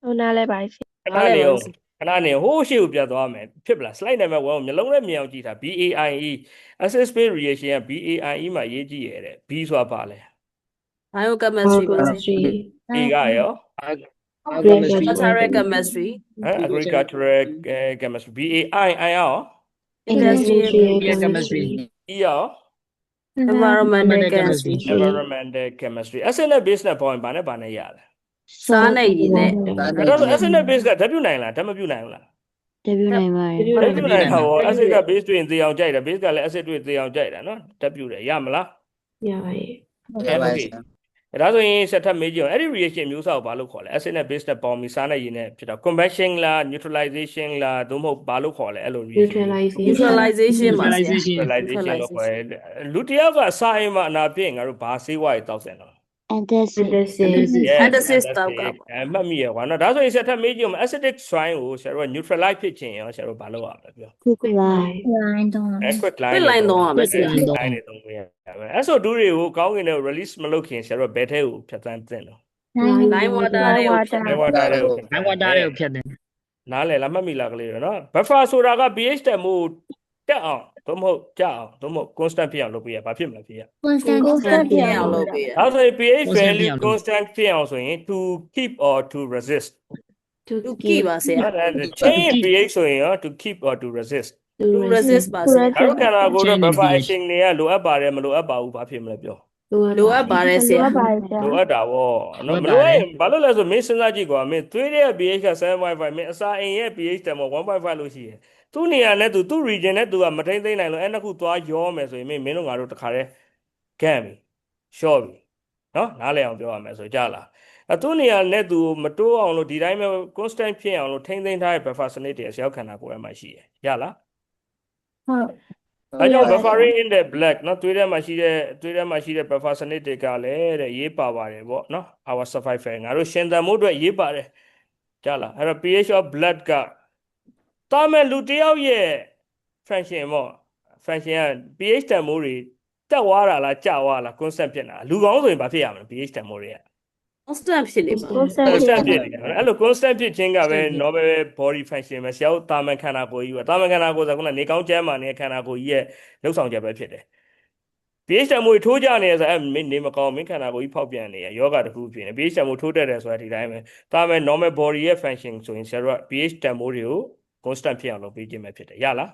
S3: ဟုတ်နားလဲပါဆရာ
S1: ခဏနေအောင်ခဏနေဟိုးရှေ့ကိုပြတ်သွားမယ်ဖြစ်ပလား slide number 1ကိုမျိုးလုံးနဲ့မြင်အောင်ကြည့်တာ BAIE acid base reaction က BAIE မှာရေးကြည့်ရတဲ့ B ဆိုတာပါလဲ
S4: biochemistry ပါဆရာ
S1: A ကရော
S4: agricultural chemistry
S1: agricultural chemistry BAI ရော
S4: industrial
S5: chemistry
S1: E ရော
S4: environmental chemistry
S1: environmental chemistry acid နဲ့ base နဲ့ပေါင်းရင်ဘာနဲ့ရလဲ
S4: စားနေရည်နဲ့
S1: အဲ့တော့ acid နဲ့ base ကဓာတ်ပြုနိုင်လားဓာတ်မပြုနိုင်ဘူးလား
S3: တပြနိုင်ပါရဲ့
S1: ဓာတ်ပြုနိုင်တာဟော acid က base တွေ့ရင်သေအောင်ကြိုက်တယ် base ကလည်း acid တွေ့သေအောင်ကြိုက်တာနော်ဓာတ်ပြုတယ်ရမလား
S3: ရပါရဲ့
S2: ရပါဆရာ
S1: ဒါဆိုရင်ဆက်ထပ်မေးကြည့်အောင်အဲ့ဒီ reaction မျိုးစားကိုဘာလို့ခေါ်လဲ acid နဲ့ base နဲ့ပေါင်းပြီးစားနဲ့ရည်နဲ့ဖြစ်တော့ conversion လား neutralization လားသို့မဟုတ်ဘာလို့ခေါ်လဲအဲ့လို reaction
S4: neutralization ပါဆရာ
S5: neutralization
S1: neutralization လို့ခေါ်တယ်လူတစ်ယောက်ကစာအိမ်မှာအနာပြည့်ငါတို့ဘာဆေးဝါးတွေတောက်စင်တော့
S4: antacids တောက်ကပေါ့
S1: မှတ်မိရကွာနော်ဒါဆိုရင်ဆက်ထပ်မေးကြည့်အောင် acidic soil ကိုဆရာတို့က neutralize ဖြစ်ခြင်းရောဆရာတို့ဘာလုပ်ရမလဲပြော quick line
S4: quick line တော့ရမယ်ဆရာ
S1: quick line တွေသုံးပေးရမယ်အဲ့ဆိုဒူးတွေကိုကောင်းကင်နဲ့ release မလုပ်ခင်ဆရာတို့ကဘယ်ထဲကိုဖြတ်သန်းသင့်တော့
S4: line water တွေကိုဖြတ်
S1: line water တွေကို
S5: နိုင်ဝတာတွေကိုဖြတ်တယ်
S1: နားလည်လားမှတ်မိလားကလေးတော့နော် buffer ဆိုတာက pH တန်ဖိုးတက်အောင်သို့မဟုတ်ကျအောင်သို့မဟုတ် constant ဖြစ်အောင်လုပ်ပေးရဘာဖြစ်မလဲဖြစ်ရ
S4: constant ဖြစ်အောင်လုပ်ပေးရ
S1: အဲ့ဆိုရင် pH
S5: Constant
S1: value
S5: ဖြစ်အောင်
S1: constant ဖြစ်အောင်ဆိုရင် to keep or to resist
S4: သူကြည့်ပါဆရာ
S1: change pH ဆိုရင်ရော to keep or to resist
S4: to resist ပါဆရာ
S1: အဲ့တော့ခန္ဓာကိုယ်တော့
S5: Change in
S1: buffer
S5: pH
S1: action တွေကလိုအပ်ပါတယ်မလိုအပ်ပါဘူးဘာဖြစ်မလဲပြော
S4: လိုအပ်ပါတယ်ဆရာ
S1: လိုအပ်တာဗောနော်မလိုအပ်ရင်ဘာလို့လဲဆိုမင်းစဉ်းစားကြည့်ကွာမင်းသွေးတဲ့ pH က 7.5 မင်းအစာအိမ်ရဲ့ pH တန်ပေါ်1.5လို့ရှိရင်သူ့နေရာနဲ့သူ့ region နဲ့သူကမထိမ့်သိမ့်နိုင်လို့အဲ့နှစ်ခုသွားရောမယ်ဆိုရင်မင်းတို့ငါတို့တခါတည်းကန့်ပြီရှော့ပြီနော်နားလည်အောင်ပြောရမယ်ဆိုကြလားအသူ့နေရာနဲ့သူမတိုးအောင်လို့ဒီတိုင်းပဲ constant ဖြစ်အောင်လို့ထိမ့်သိမ့်ထားတဲ့ buffer စနစ်တွေဆရာခန္ဓာကိုယ်ထဲမှာရှိရရလား အဲကြောင့် buffering in the black เนาะသွေးထဲမှာရှိတဲ့ buffer စနစ်တွေကလည်းတဲ့ရေးပါပါတယ်ပေါ့เนาะ our survival ငါတို့ရှင်သန်မှုအတွက်ရေးပါတယ်ကြားလားအဲ့တော့ pH of blood ကတာမဲ့လူတစ်ယောက်ရဲ့ function ပေါ့ function က pH တန်ဖိုးတွေတက်သွားတာလားကျသွားလား constant ဖြစ်နေတာလူကောင်းဆိုရင်ဘာဖြစ်ရမလဲ pH တန်ဖိုးတွေက
S4: constant ဖြစ်နေပါ
S1: constant ဖြစ်နေတာအဲ့လို constant ဖြစ်ခြင်းကပဲ normal body function ပဲဆရာတို့တာမန်ခန္ဓာကိုယ်ကြီးပဲတာမန်ခန္ဓာကိုယ်ဆိုကနေကောင်းကျမ်းမာနေတဲ့ခန္ဓာကိုယ်ကြီးရဲ့လှုပ်ဆောင်ချက်ပဲဖြစ်တယ် pH တန်ဖိုးထိုးကြနေရဆိုအဲ့နေမကောင်းမင်းခန္ဓာကိုယ်ကြီးဖောက်ပြန်နေရယောဂတစ်ခုဖြစ်နေ pH တန်ဖိုးထိုးတက်တယ်ဆိုတာဒီတိုင်းပဲတာမန် normal body ရဲ့ function ဆိုရင်ဆရာတို့က pH တန်ဖိုးတွေကို constant ဖြစ်အောင်လုပ်ပေးခြင်းပဲဖြစ်တယ်ရလား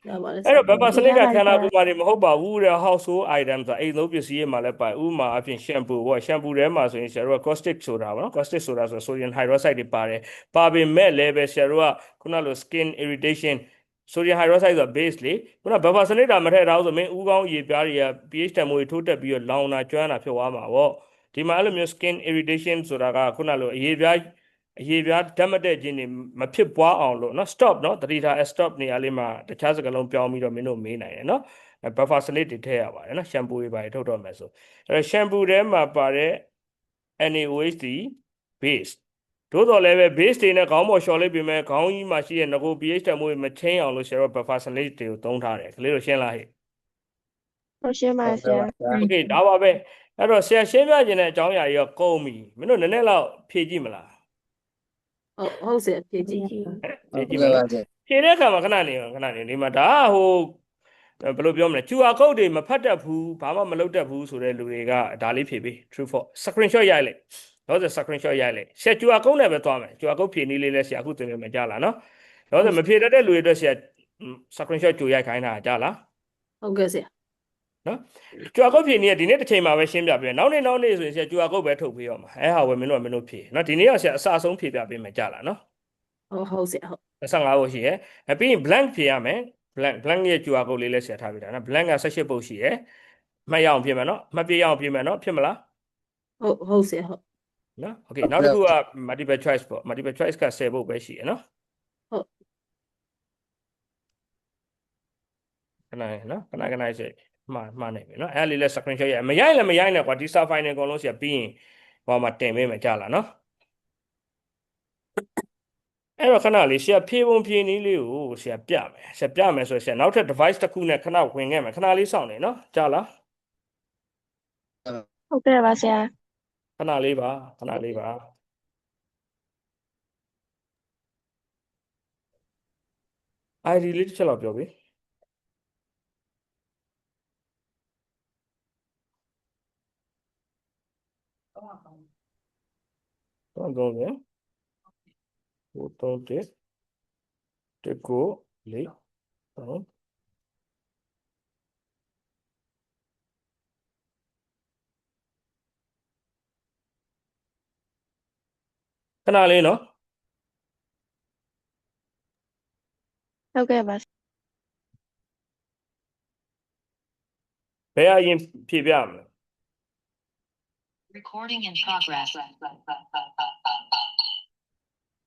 S4: ရပါတယ်ဆ
S1: အဲ့
S4: ရာ
S1: တော့ buffer စနစ်ကခန္ဓာကိုယ်မှာနေမဟုတ်ပါဘူးတဲ့ household item ဆိုတာအိမ်သုံးပစ္စည်းတွေမှာလည်းပါဥမာအပြင် shampoo ပေါ့ shampoo ထဲမှာဆိုရင်ဆရာတို့က caustic soda ပေါ့နော် caustic soda ဆို sodium hydroxide တွေပါတယ်ပါပေမဲ့လည်းပဲဆရာတို့ကခုနလို skin irritation sodium hydroxide ဆိုတာ base လေခုန buffer စနစ်တာမထည့်ထားဘူးဆိုမင်းဥကောင်းရေပြားတွေက pH တန်ဖိုးတွေထိုးတက်ပြီးတော့လောင်တာကျွမ်းတာဖြစ်သွားမှာပေါ့ဒီမှာအဲ့လိုမျိုး skin irritation ဆိုတာကခုနလိုအရေပြားဓာတ်မတက်ခြင်းတွေမဖြစ်ပွားအောင်လို့เนาะ stop เนาะတတိထား stop နေရာလေးမှာတခြားစကားလုံးပြောင်းပြီးတော့မင်းတို့မေးနိုင်တယ်เนาะ buffer စနစ်တွေထည့်ရပါတယ်เนาะ shampoo တွေပါထုတ်တော့မယ်ဆိုအဲ့တော့ shampoo ထဲမှာပါတဲ့ NaOH base တို့တော်လည်းပဲ base တွေနဲ့ခေါင်းပေါ်လျှော်လိုက်ပြီးမဲ့ခေါင်းကြီးမှာရှိတဲ့ငကို pH တန်ဖိုးမချင်းအောင်လို့ဆရာတို့ buffer စနစ်တွေကိုသုံးထားတယ်ကလေးတို့ရှင်းလားဟဲ့
S3: ဟုတ်ရှင်းပါဆရာ
S1: โอเคဒါပါပဲအဲ့တော့ဆရာရှင်းပြခြင်းတဲ့အကြောင်းအရာကြီးကကုန်ပြီမင်းတို့နည်းနည်းလောက်ဖြည့်ကြည့်မလား
S4: ဟုတ်ဆရာဖြည့်ကြည့်
S1: ဖြည့်
S2: ဟုတ်
S1: ကြည့်မ
S2: ကဲ့ပါ
S1: လား
S2: ဆရာ
S1: ဖြည့်တဲ့အခါမှာခဏနေဒီမှာဒါကဟိုဘယ်လိုပြောမလဲ QR code တွေမဖတ်တတ်ဘူးဘာမှမလုပ်တတ်ဘူးဆိုတဲ့လူတွေကဒါလေးဖြည့်ပေး true false screenshot ရိုက်လိုက်တော့ screenshot ရိုက်လိုက်ဆရာ QR code နဲ့ပဲသွားမယ် QR code ဖြည့်နည်းလေးလဲဆရာအခုသင်ပေးမယ်ကြားလားနော်တော့မဖြည့်တတ်တဲ့လူတွေအတွက်ဆရာ screenshot ကြိုရိုက်ခိုင်းတာကြားလား
S4: ဟုတ်ကဲ့ဆရာ
S1: နော် QR code ဖြည့်နည်းကဒီနေ့တစ်ချိန်မှာပဲရှင်းပြပေးနောက်နေ့ဆိုရင်ဆရာ QR code ပဲထုတ်ပေးရမှာအဲဟာဝယ်မင်းတို့ဖြည့်နော်ဒီနေ့ကဆရာအစအဆုံးဖြည့်ပြပေးမယ်ကြားလားနော်
S4: ဟုတ်ဆရာဟုတ်
S1: 25ပုတ်ရှိရယ်ပြီးရင် blank ဖြည့်ရမယ် blank ရဲ့ QR code လေးလည်းဆရာထားပေးတာနော် blank က18ပုတ်ရှိရယ်မှတ်ရအောင်ဖြည့်မယ်နော်မှတ်ပြရအောင်ဖြည့်မယ်နော်ဖြစ်မလား
S4: ဟုတ်ဆရာဟုတ်
S1: နော် okay နောက်တစ်ခုက multiple choice ပေါ့ multiple choice က10ပုတ်ပဲရှိရယ်နော်
S4: ဟုတ်
S1: ခဏနော်ခဏစေမှားနေပြီနော်အဲ့လေးလည်း screenshot ရမရိုက်နဲ့ကွာဒီ star file နဲ့အကုန်လုံးဆရာပြီးရင်ဟိုမှာတင်ပေးမယ်ကြားလားနော် အဲ့တော့ခဏလေးဆရာဖြေပုံဖြေနည်းလေးကိုဆရာပြမယ်ဆရာပြမယ်ဆိုရင်ဆရာနောက်ထပ် device တစ်ခုနဲ့ခဏဝင်ခဲ့မယ်ခဏလေးစောင့်နေနော်ကြားလား
S3: ဟုတ်ကဲ့ပါဆရာ
S1: ခဏလေးပါခဏလေးပါ ID လေးတစ်ချက်လောက်ပြောပြီတော့တော့လေဟိုတော့တဲ့တကိုလေးတော့ခဏလေးနော်
S3: ဟုတ်ကဲ့ပါ
S1: ဘယ်အရင်ဖြေပြမလဲ
S5: Recording in progress.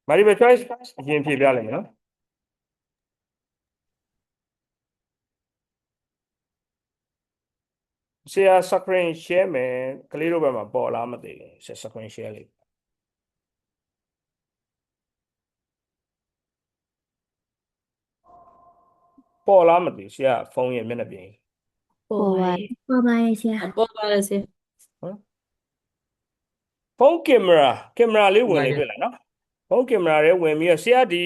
S1: မာရီဘယ် choice အရင်ဖြေပြလိုက်မယ်နော်ဆရာ screen share မယ်ကလေးတို့ဘက်မှာပေါ်လားမသိဘူးဆရာ screen share လေးပေါ်လားမသိဘူးဆရာဖုန်းရဲ့မျက်နှာပြင်
S3: ပေါ်ပါ
S6: ပေါ်ပါရဲ့ဆရာ
S4: ပေါ်ပါတယ်ဆရာ
S1: ဖုန်းကင်မရာလေးဝင်လေးတွေ့လားနော်ဖုန်းကင်မရာလေးဝင်ပြီးတော့ဆရာဒီ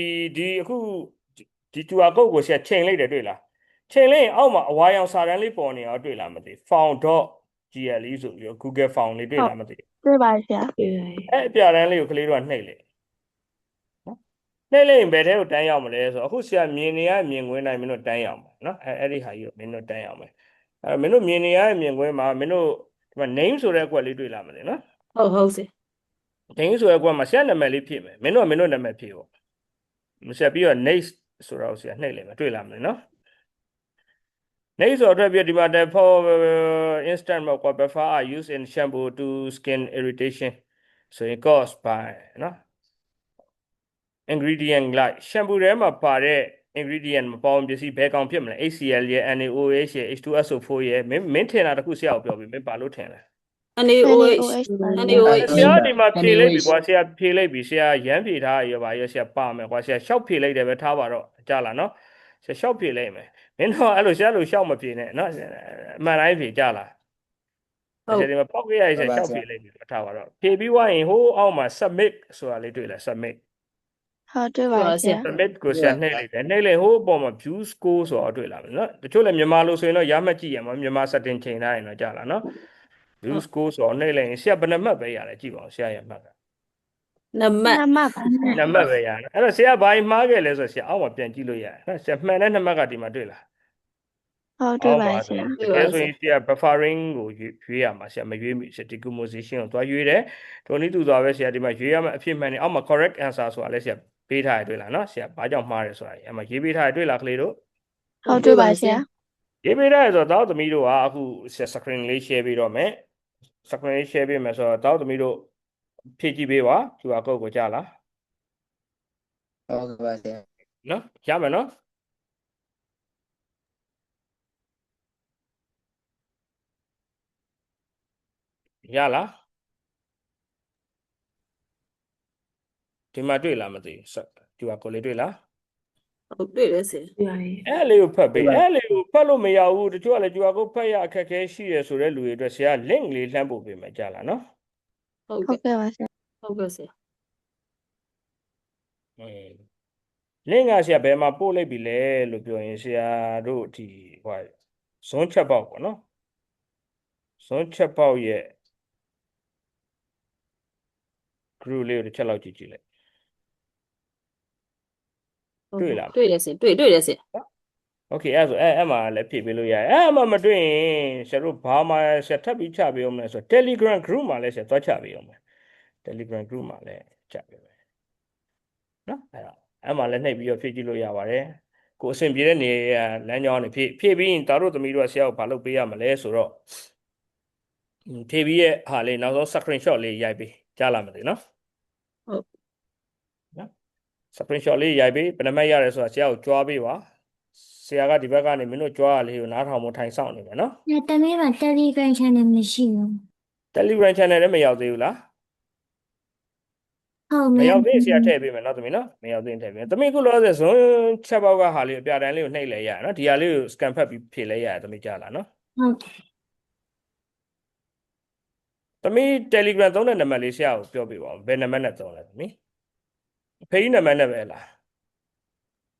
S1: အခုဒီ QR code ကိုဆရာချိန်လိုက်တယ်တွေ့လားချိန်လိုက်ရင်အောက်မှာအဝါရောင်စာတန်းလေးပေါ်နေအောင်တွေ့လားမသိ found.gle ဆိုပြီးတော့ Google Found လေးတွေ့လားမသိ
S3: တွေ့ပါဆရာ
S1: အဲ့အပြတန်းလေးကိုကလေးတို့ကနှိပ်လိုက်နော်နှိပ်လိုက်ရင်ဘယ်ထဲကိုတန်းရောက်မလဲဆိုတော့အခုဆရာမြင်နေရမြင်ကွင်းတိုင်းမင်းတို့တန်းရောက်မှာနော်အဲ့ဒီဟာကြီးကိုမင်းတို့တန်းရောက်မယ်မင်းတို့မြင်နေရမြင်ကွင်းမှာမင်းတို့ဒီမှာ name ဆိုတဲ့အကွက်လေးတွေ့လားမသိနော်
S4: ဟုတ်ဆရာ
S1: name ဆိုတဲ့အကွက်မှာဆရာနာမည်လေးဖြည့်မယ်မင်းတို့နာမည်ဖြည့်ပေါ့ဆရာပြီးတော့ next ဆိုတော့ဆရာနှိပ်လိုက်မယ်တွေ့လားမသိနော် next ဆိုတော့ပြဒီမှာ for instant ပေါ့ကွာ buffer are used in shampoo to skin irritation ဆိုရင် caused by နော် ingredient like shampoo ထဲမှာပါတဲ့ ingredient မပေါင်းပစ္စည်းဘယ်ကောင်ဖြစ်မလဲ HCl ရဲ့ NaOH ရဲ့ H2SO4 ရဲ့မင်းထင်တာတခုဆရာကိုပြောပြီးမင်းဘာလို့ထင်လဲ
S4: NaOH
S1: ဆရာဒီမှာဖြေလိုက်ပြီကွာဆရာဖြေလိုက်ပြီဆရာရမ်းဖြေထားရပါရဲ့ဆရာပါမယ်ကွာဆရာရှောက်ဖြေလိုက်တယ်ပဲထားပါတော့ကြားလားနော်ဆရာရှောက်ဖြေလိုက်မယ်မင်းတော့အဲ့လိုဆရာလိုရှောက်မဖြေနဲ့နော်အမှန်တိုင်းဖြေကြားလားဆရာဒီမှာပေါက်ခဲ့ရဆရာရှောက်ဖြေလိုက်ပြီထားပါတော့ဖြေပြီးွားရင်ဟိုးအောက်မှာ submit ဆိုတာလေးတွေ့လား submit
S3: ဟုတ်တွေ့ပါဆရာ
S1: submit ကိုဆရာနှိပ်လိုက်တယ်နှိပ်လိုက်ဟိုးအပေါ်မှာ view score ဆိုတော့တွေ့လာမယ်နော်တချို့လည်းမြန်မာလို့ဆိုရင်တော့ရမှတ်ကြည့်ရမှာမြန်မာ setting ချိန်ထားရင်တော့ကြားလားနော် view score ဆိုတော့နှိပ်လိုက်ရင်ဆရာဘယ်နှမှတ်ပဲရတယ်ကြည့်ပါဦးဆရာရဲ့မှတ်က
S4: နံပါတ်
S3: နံပါတ်ပါဆရာ
S1: နံပါတ်ပဲရတယ်အဲ့တော့ဆရာဘာမှားခဲ့လဲဆိုတော့ဆရာအောက်မှာပြန်ကြည့်လို့ရတယ်နော်ဆရာမှန်တဲ့နံပါတ်ကဒီမှာတွေ့လား
S3: ဟုတ်တွေ့ပါဆရာ
S1: တကယ်ဆိုရင်ဆရာ buffering ကိုရွေးရမှာဆရာမရွေးမိဆရာ decomposition ကိုသွားရွေးတယ်ထိုနည်းတူစွာပဲဆရာဒီမှာရွေးရမယ့်အဖြစ်မှန်နေအောက်မှာ correct answer ဆိုတာလည်းဆရာပေးထားရတွေ့လားနော်ဆရာဘာကြောင့်မှားတယ်ဆိုတာအဲ့မှာရေးပေးထားရတွေ့လားကလေးတို့
S3: ဟုတ်တွေ့ပါဆရာ
S1: ရေးပေးထားရဆိုတော့တောက်သမီးတို့ကအခုဆရာ screen လေး share ပေးတော့မယ် screen လေး share ပေးမယ်ဆိုတော့တောက်သမီးတို့ဖြည့်ကြည့်ပေးပါ QR code ကိုကြားလား
S2: ဟုတ်ကဲ့ပါဆရာ
S1: နော်ရမယ်နော်ရလားဒီမှာတွေ့လားမသိဘူးQR code လေးတွေ့လား
S4: ဟုတ်တွေ့တယ်ဆရာ
S3: တွေ့ပါရဲ့
S1: အဲ့လေးကိုဖတ်ပေးအဲ့လေးကိုဖတ်လို့မရဘူးတချို့ကလည်း QR code ဖတ်ရအခက်အခဲရှိရဆိုတဲ့လူတွေအတွက်ဆရာ link လေးလှမ်းပို့ပေးမယ်ကြားလားနော်
S4: ဟုတ်
S3: ဟုတ်
S4: ကဲ့
S3: ကဲ့ပါဆရာ
S4: ဟုတ်ကဲ့ဆရာ
S1: link ကဆရာဘယ်မှာပို့လိုက်ပြီလဲလို့ပြောရင်ဆရာတို့ဒီဟိုဇွန်းချက်ပေါက်ပေါ့နော်ဇွန်းချက်ပေါက်ရဲ့ group လေးကိုတစ်ချက်လောက်ကြည့်ကြည့်လိုက် တွေ့လား
S4: တွေ့တယ်ဆရာတွေ့တယ်ဆရာ
S1: Okay အဲ့ဆိုအဲ့မှာလည်းဖြည့်ပေးလို့ရတယ်အဲ့မှာမတွေ့ရင်ဆရာတို့ဘာမှဆရာထပ်ပြီးချပေးအောင်မလဲဆိုတော့ Telegram group မှာလည်းဆရာသွားချပေးအောင်မယ် Telegram group မှာလည်းချပေးမယ်နော်အဲ့မှာလည်းနှိပ်ပြီးတော့ဖြည့်ကြည့်လို့ရပါတယ်ကိုအဆင်ပြေတဲ့နေရာလမ်းကြောင်းနေဖြည့်ပြီးရင်သားတို့သမီးတို့ဆရာကိုဘာလုပ်ပေးရမလဲဆိုတော့ဖြည့်ပြီးရဲ့ဟာလေးနောက်ဆုံး screenshot လေးရိုက်ပေးကြားလာမသိနော် screenshot လေးရိုက်ပေးဘယ်နှမရတယ်ဆိုတာဆရာကိုကြွားပေးပါဆရာကဒီဘက်ကနေမင်းတို့ကြွားရလေးကိုနားထောင်ဖို့ထိုင်ဆောင်နေမယ်နော်
S6: ညတမီးမှာ Telegram channel မရှိဘူး
S1: Telegram channel လည်းမရောက်သေးဘူးလား
S6: 后
S1: 没有
S6: 面
S1: 这些特别没，那怎么呢？没有这特别，怎么个老是从吃饱个哈里，别人里内来呀，那底下里 scan 拍皮来呀，怎么讲了呢？
S6: 后
S1: 怎么 Telegram 总的那么里下标比吧，别那么那总了，怎么？配那么那边了。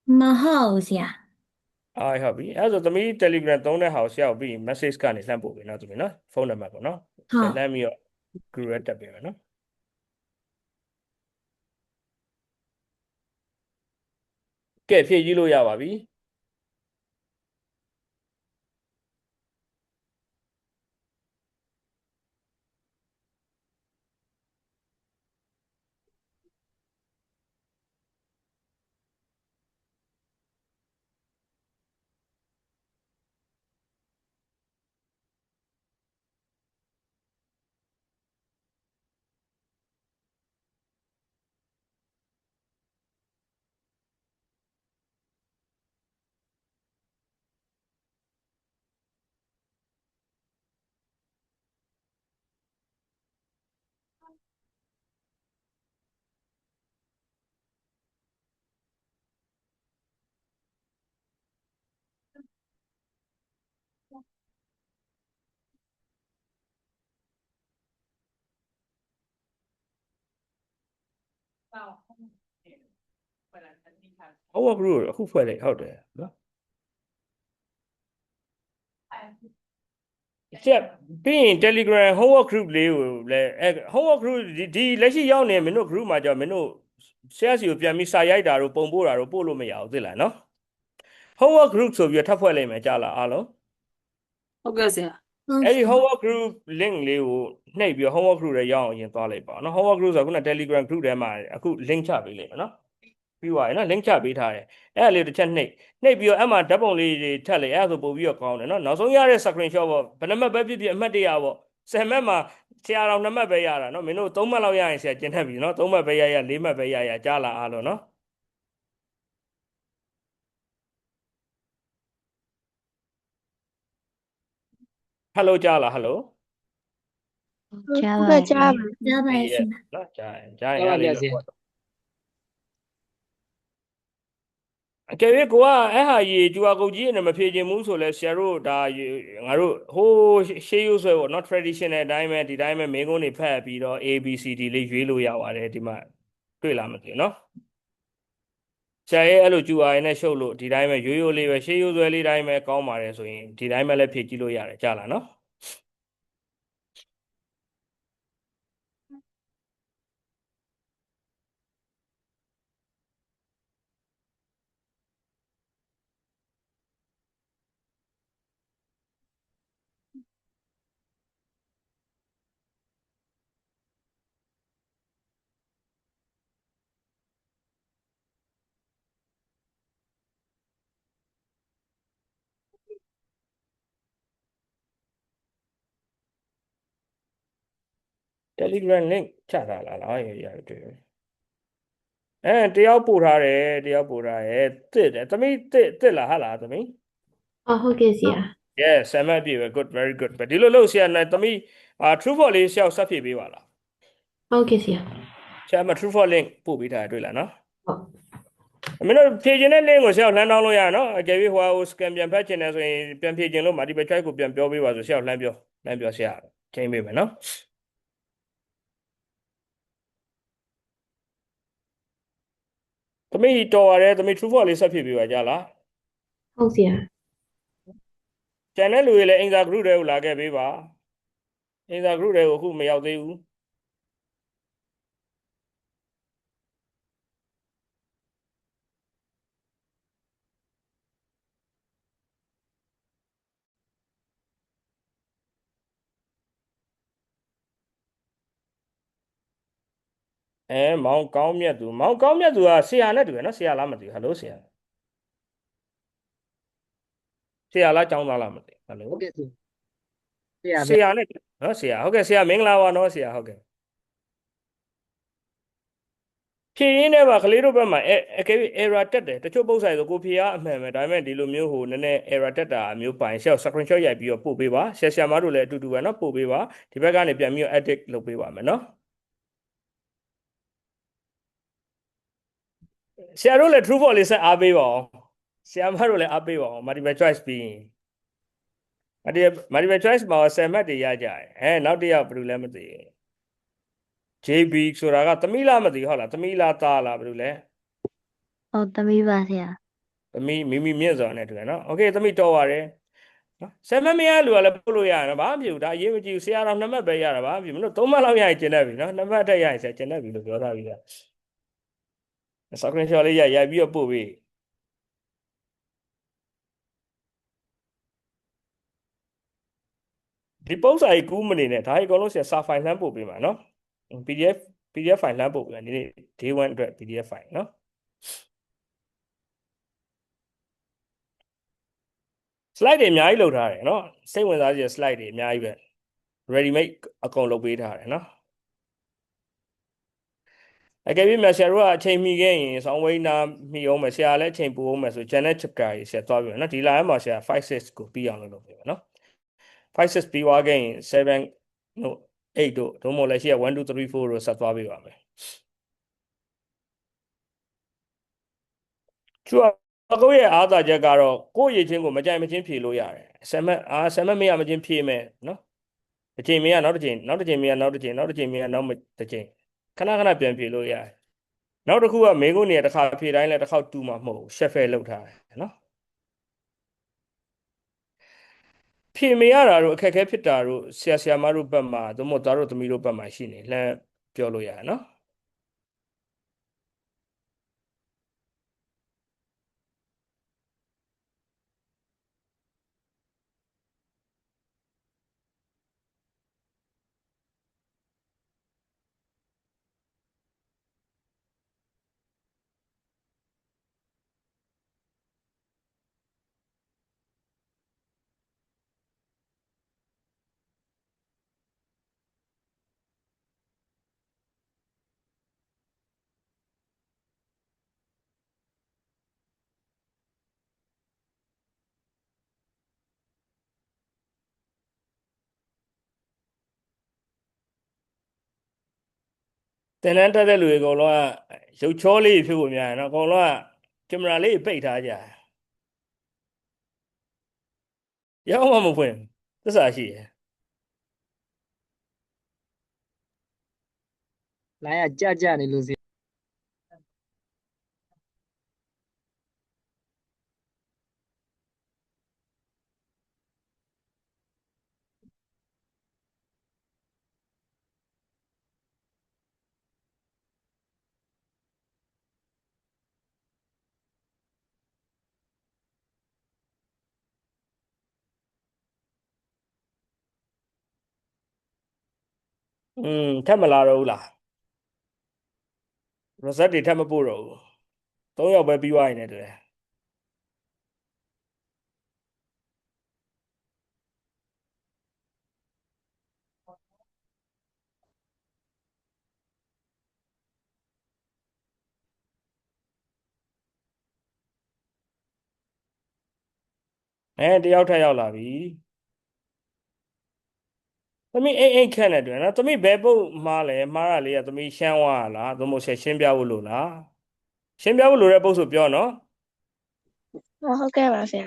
S6: 嘛好下，
S1: 哎，好比，还是怎么 Telegram 总的好下比 message 看你三步比那怎么呢？phone 那么个呢？现
S6: 好，
S1: 在没有 group 这边呢？给皮一路要吧比。Homework group အခုဖွဲ့လိုက်ဟုတ်တယ်နော်ချက်ပြီးရင် Telegram homework group လေးကိုလည်းhomework group ဒီလက်ရှိရောက်နေမင်းတို့ group မှာကြောင့်မင်းတို့ share စီကိုပြန်ပြီးစာရိုက်တာတို့ပုံပို့တာတို့ပို့လို့မရဘူးသိလားနော် homework group ဆိုပြီးထပ်ဖွဲ့လိုက်မယ်ကြားလားအားလုံး
S4: ဟုတ်ကဲ့ဆရာ
S1: အဲ့ဒီ homework group link လေးကိုနှိပ်ပြီး homework group ထဲရောက်အောင်ရင်သွားလိုက်ပါနော် homework group ဆိုတော့ခုန Telegram group ထဲမှာအခု link ချပေးလိုက်မယ်နော်ပြီးသွားရင်နော် link ချပေးထားတယ်အဲ့ဒါလေးတစ်ချက်နှိပ်ပြီးတော့အဲ့မှာဓာတ်ပုံလေးတွေထပ်လိုက်အဲ့ဒါဆိုပို့ပြီးတော့ကောင်းတယ်နော်နောက်ဆုံးရတဲ့ screenshot ပေါ့ဘယ်နှမှတ်ပဲဖြစ်ဖြစ်အမှတ်တရပေါ့10မှတ်မှာဆရာတော်2မှတ်ပဲရတာနော်မင်းတို့3မှတ်လောက်ရရင်ဆရာကျင်ထက်ပြီနော်3မှတ်ပဲရ4မှတ်ပဲရကြားလာအားလို့နော်ဟယ်လိုကြားလားဟယ်လို
S3: 加
S6: ဟုတ်
S3: 了
S6: ကဲ့ကြားပါရဲ့ဆရာ
S1: နော်ကြားရင်အားလေးလို့အကယ်၍ကိုကအဲ့ဟာကြီးကျူအကုတ်ကြီးနဲ့မဖြေခြင်းဘူးဆိုလဲဆရာတို့ဒါငါတို့ဟိုးရှေးရိုးဆွဲပေါ့နော် traditional အတိုင်းပဲဒီတိုင်းပဲမင်းကုန်းတွေဖတ်ပြီးတော့ ABCD လေးရွေးလို့ရပါတယ်ဒီမှာတွေ့လားမသိဘူးနော်ဆရာရဲ့အဲ့လိုကျူအာရနဲ့ရှုပ်လို့ဒီတိုင်းပဲရိုးရိုးလေးပဲရှေးရိုးဆွဲလေးတိုင်းပဲကောင်းပါတယ်ဆိုရင်ဒီတိုင်းပဲလည်းဖြေကြည့်လို့ရတယ်ကြားလားနော်Telegram link ချထားလားရတယ်တွေ့တယောက်ပို့ထားတယ်တစ်သမီးတစ်လားဟာလားသမီး
S6: ဟုတ်ကဲ့ဆရာ
S1: yes ဆမ်မတ်ပြီပဲ good very good ပဲဒီလိုလုပ်ဆရာနဲ့သမီးtrue for လေးရှောက်ဆက်ဖြည့်ပေးပါလား
S6: ဟုတ်ကဲ့ဆရာ
S1: ဆရာမ true for link ပို့ပေးထားတွေ့လားနော်
S6: ဟုတ်
S1: မင်းတို့ဖြည့်ခြင်းတဲ့ link ကိုဆရာလှမ်းတောင်းလို့ရနော်အကယ်၍ဟို scan ပြန်ဖတ်ခြင်းနဲ့ဆိုရင်ပြန်ဖြည့်ခြင်းလို့ multiple choice ကိုပြန်ပြောပေးပါဆိုဆရာလှမ်းပြောဆရာချိန်ပေးမယ်နော်သမီးတော်ရတယ်သမီး true for လေးဆက်ဖြည့်ပေးပါကြလား
S6: ဟုတ်ဆရာ
S1: ကျန်တဲ့လူတွေလည်းအင်္ဂါ group တွေကိုလာခဲ့ပေးပါအင်္ဂါ group တွေကိုအခုမရောက်သေးဘူးမောင်ကောင်းမြတ်သူကဆရာနဲ့တူရနော်ဆရာလားမသိဘူးဟယ်လိုဆရာလားကျောင်းသားလားမသိဟယ်လို
S2: ဟုတ်ကဲ့ဆရာ
S1: ဆရာနဲ့နော်ဆရာဟုတ်ကဲ့ဆရာမင်္ဂလာပါနော်ဆရာဟုတ်ကဲ့ဖြည့်ရင်းနဲ့ပါကလေးတို့ဘက်မှာအကယ်၍ error တက်တယ်တချို့ပုတ်ဆိုင်ဆိုကိုဖြေရအမှန်ပဲဒါပေမဲ့ဒီလိုမျိုးဟိုနည်းနည်း error တက်တာမျိုးပိုင်ရှောက် screenshot ရိုက်ပြီးတော့ပို့ပေးပါဆရာမတို့လည်းအတူတူပဲနော်ပို့ပေးပါဒီဘက်ကနေပြန်ပြီးတော့ edit လုပ်ပေးပါမယ်နော် ဆရာတို့လည်း true false လေးဆက်အားပေးပါအောင်ဆရာမတို့လည်းအားပေးပါအောင် multiple choice ပြီးရင်multiple choice မှာ10မှတ်တွေရကြတယ်နောက်တစ်ယောက်ဘယ်လိုလဲမသိဘူး JB ဆိုတာကသမီးလားမသိဟုတ်လားသမီးလားသားလားဘယ်လိုလဲ
S3: ဟုတ်သမီးပါဆရာ
S1: သမီးမိမြင့်စွာနဲ့တူတယ်နော် okay သမီးတော်ပါတယ်နော်10မှတ်မရလူကလည်းပို့လို့ရတယ်နော်ဘာမှမဖြစ်ဘူးဒါအရေးမကြီးဘူးဆရာတော်2မှတ်ပဲရတာဘာမှမဖြစ်ဘူးမလို့3မှတ်လောက်ရရင်ကျင်တတ်ပြီနော်2မှတ်တက်ရရင်ဆရာကျင်တတ်ပြီလို့ပြောထားပြီလားဆောက်ခွင့်ရှော့လေးရိုက်ပြီးတော့ပို့ပြီးဒီပုံစံကြီးကူးမနေနဲ့ဒါကြီးအကုန်လုံးဆရာစာဖိုင်လှမ်းပို့ပေးမှာနော် PDF ဖိုင်လှမ်းပို့ပေးဒီနေ့ day 1အတွက် PDF ဖိုင်နော် slide တွေအများကြီးလုပ်ထားတယ်နော်စိတ်ဝင်စားစရာ slide တွေအများကြီးပဲ ready made အကုန်လုပ်ပေးထားတယ်နော်အကယ်၍ဆရာတို့ကအချိန်မီခဲ့ရင်ဆောင်းဝိန်းနာမီအောင်မယ်ဆရာလည်းအချိန်ပိုအောင်မယ်ဆို channel chapter ကြီးဆရာသွားပြီနော်ဒီ line မှာဆရာ5 6ကိုပြီးအောင်လုပ်ပေးမယ်နော်5 6ပြီးသွားခဲ့ရင်7တို့8တို့ဒုမို့လည်းရှိရ1 2 3 4တို့ဆက်သွားပေးပါမယ်ကျူကိုယ့်ရဲ့အားသာချက်ကတော့ကိုယ့်ရည်ချင်းကိုမကြိုက်မချင်းဖြေလို့ရတယ်ဆမ်မတ်မရမချင်းဖြေမယ်နော်တစ်ချိန်မရနောက်တစ်ချိန်နောက်တစ်ချိန်မရနောက်တစ်ချိန်နောက်တစ်ချိန်မရနောက်တစ်ချိန်ခဏခဏပြန်ဖြေလို့ရတယ်နောက်တစ်ခုကမင်းကိုနေတစ်ခါဖြေတိုင်းလဲတစ်ခေါက်တူမှာမဟုတ်ဘူးရှက်ဖဲလောက်ထားတယ်နော်ဖြေမရတာတို့အခက်အခဲဖြစ်တာတို့ဆရာမတို့ဘက်မှာသို့မဟုတ်သားတို့သမီးတို့ဘက်မှာရှိနေလှမ်းပြောလို့ရတယ်နော်သင်တန်းတက်တဲ့လူတွေအကုန်လုံးကရုပ်ချောလေးဖြစ်ဖို့များတယ်နော်အကုန်လုံးကကင်မရာလေးပိတ်ထားကြရောက်မှမဖွင့်သစ္စာရှိတယ်
S2: လိုင်းကကြနေလို့ဆရာ
S1: ထပ်မလာတော့ဘူးလား result တွေထပ်မပို့တော့ဘူး3ယောက်ပဲပြီးသွားရင်လည်းတူတယ်တယောက်ထပ်ရောက်လာပြီသမီးအိတ်ခက်နေတယ်နော်သမီးဘယ်ပုတ်မှားလဲမှားတာလေးကသမီးရှမ်းသွားလားသို့မဟုတ်ရှင်းပြဖို့လို့လားရှင်းပြဖို့လိုတဲ့ပုတ်ဆိုပြောနော်
S3: ဟုတ်ကဲ့ပါဆရာ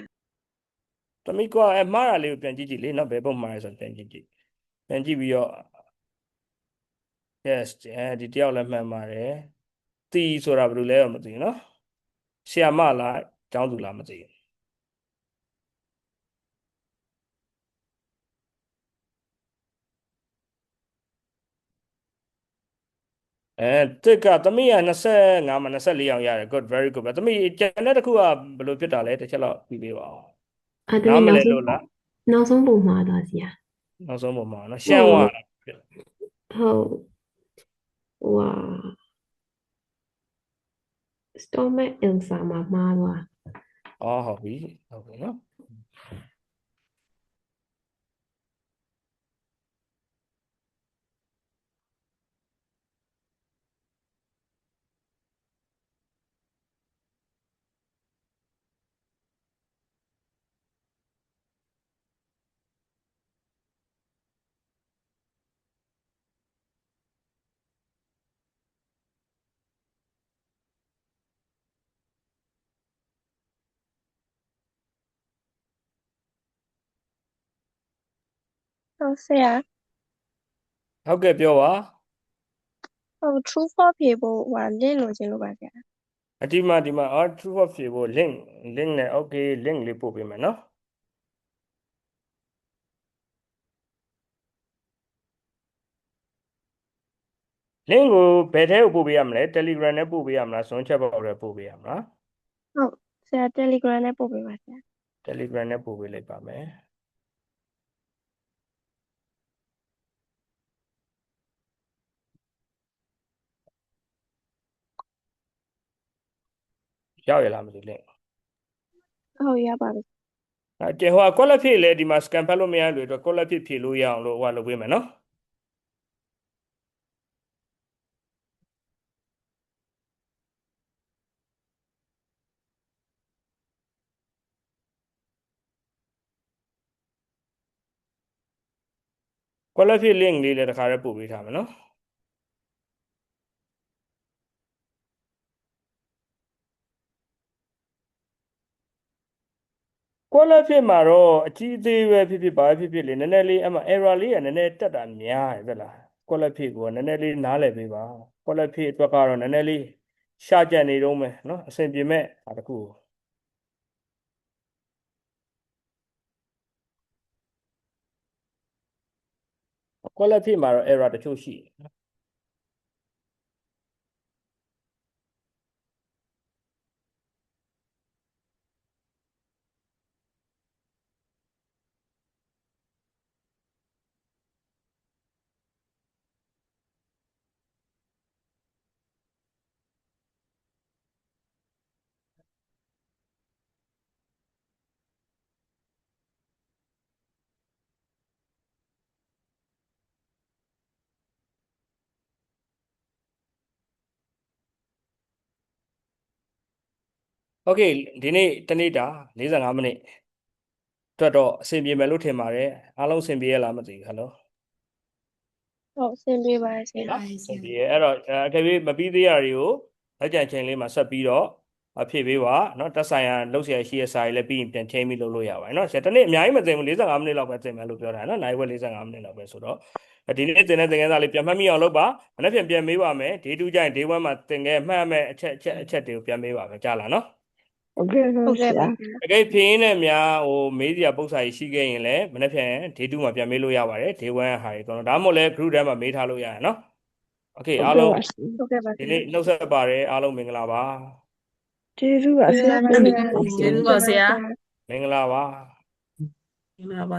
S1: သမီးကမှားတာလေးကိုပြန်ကြည့်ကြည့်လေနော်ဘယ်ပုတ်မှားလဲဆိုပြန်ကြည့်ကြည့်ပြန်ကြည့်ပြီးတော့ yes ဒီတယောက်လည်းမှန်ပါတယ်တီဆိုတာဘယ်လိုလဲတော့မသိဘူးနော်ဆရာမလားကျောင်းသူလားမသိဘူးတစ်ကသမီးက25မှာ24အောင်ရတယ် good very good ပဲသမီးကျန်တဲ့တစ်ခုကဘယ်လိုဖြစ်တာလဲတစ်ချက်တော့ပြီးပေးပါဦး
S6: သမီး
S1: နားမ
S6: နောက်
S1: လဲ
S6: ဆုံး
S1: လို့လား
S6: နောက်ဆုံးပုံမှားသွားဆရာ
S1: နောက်ဆုံးပုံမှာနော်ရှမ်းသွားတာ
S6: ဟုတ်ဝါ stomach ulcer မှာမှားသွား
S1: ဟုတ်ပြီနော်
S3: ဟုတ်ဆရာ
S1: ဟုတ်ကဲ့ပြောပါ
S3: ဟုတ် true false ဖြေဖို့ဟိုလင့်လို့ခြင်းလို့ပါဆရာ
S1: ဒီမှာtrue or false ဖြေဖို့ link နဲ့ okay link လေးပို့ပေးမယ်နော်link ကိုဘယ်ထဲကိုပို့ပေးရမလဲ Telegram နဲ့ပို့ပေးရမလား Zoom chat box ထဲပို့ပေးရမလား
S3: ဟုတ်ဆရာ Telegram နဲ့ပို့ပေးပါဆရာ
S1: Telegram နဲ့ပို့ပေးလိုက်ပါမယ်ရောက်ရလားမသိ link
S3: ဟုတ်ရပါပြီ
S1: ဟိုကွက်လက်ဖြည့်လဲဒီမှာ scan ဖတ်လို့မရတဲ့အတွက်ကွက်လက်ဖြည့်ဖြည့်လို့ရအောင်လို့ဟိုလုပ်ပေးမယ်နော်ကွက်လက်ဖြည့် link လေးလည်းတစ်ခါတည်းပို့ပေးထားမယ်နော်ကွက်လက်ဖြည့်မှာတော့အကြီးသေးပဲဖြစ်ပါဖြစ်လေနည်းနည်းလေးအဲ့မှာ error လေးကနည်းနည်းတက်တာများတယ်ဗျလားကွက်လက်ဖြည့်ကိုနည်းနည်းလေးနားလည်ပေးပါကွက်လက်ဖြည့်အတွက်ကတော့နည်းနည်းလေးရှာကြံနေတော့မယ်နော်အဆင်ပြေမဲ့အားတစ်ခုကွက်လက်ဖြည့်မှာတော့ error တချို့ရှိတယ် โอเคဒီနေ့တနေ့တာ45မိနစ်အတွက်တော့အဆင်ပြေမယ်လို့ထင်ပါတယ်အားလုံးအဆင်ပြေရလားမသိဘူးဟယ်လို
S3: ဟုတ်ဆင်ပြေပါဆရာ
S1: နော်အဆင်ပြေရအဲ့တော့အကယ်၍မပြီးသေးရတွေကိုလက်ကြံချိန်လေးမှာဆက်ပြီးတော့ဖြည့်ပေးပါနော်တက်ဆိုင်ရလောက်เสียရှိရစာရေးလည်းပြီးရင်ပြန်ချိန်ပြီးလုပ်လို့ရပါတယ်နော်ဆရာတနေ့အများကြီးမသိဘူး45မိနစ်လောက်ပဲသိမယ်လို့ပြောတာနော်နိုင်ဝက်45မိနစ်လောက်ပဲဆိုတော့ဒီနေ့သင်တဲ့သင်ခန်းစာလေးပြန်မှတ်မိအောင်လုပ်ပါမနေ့ပြန်မေးပါမယ် day 2ကျရင် day 1မှာသင်ခဲ့မှတ်မဲ့အချက်တွေကိုပြန်မေးပါမယ်ကြားလားနော်
S2: ဟုတ်ကဲ့
S3: ဟုတ်ကဲ့ပါဆရာ
S1: တကယ်ဖြင်းနဲ့များမေးစရာပု္ပ္ပစာကြီးရှိခဲ့ရင်လည်းမနေ့ပြန် day 2မှာပြန်မေးလို့ရပါတယ် day 1ဟာတွေတော့ဒါမှမဟုတ်လည်း group ထဲမှာမေးထားလို့ရတယ်နော် okay အားလုံး
S3: ဟုတ်ကဲ့ပါဆ
S1: ဒီ
S3: ရာ
S1: နေ့နှုတ်ဆက်ပါတယ်အားလုံးမင်္ဂလာပါ
S2: ကျေးဇူးပါဆရာ
S4: ကျေးဇူးပါဆရာ
S1: မင်္ဂလာပါ
S4: မင်္ဂလာပါ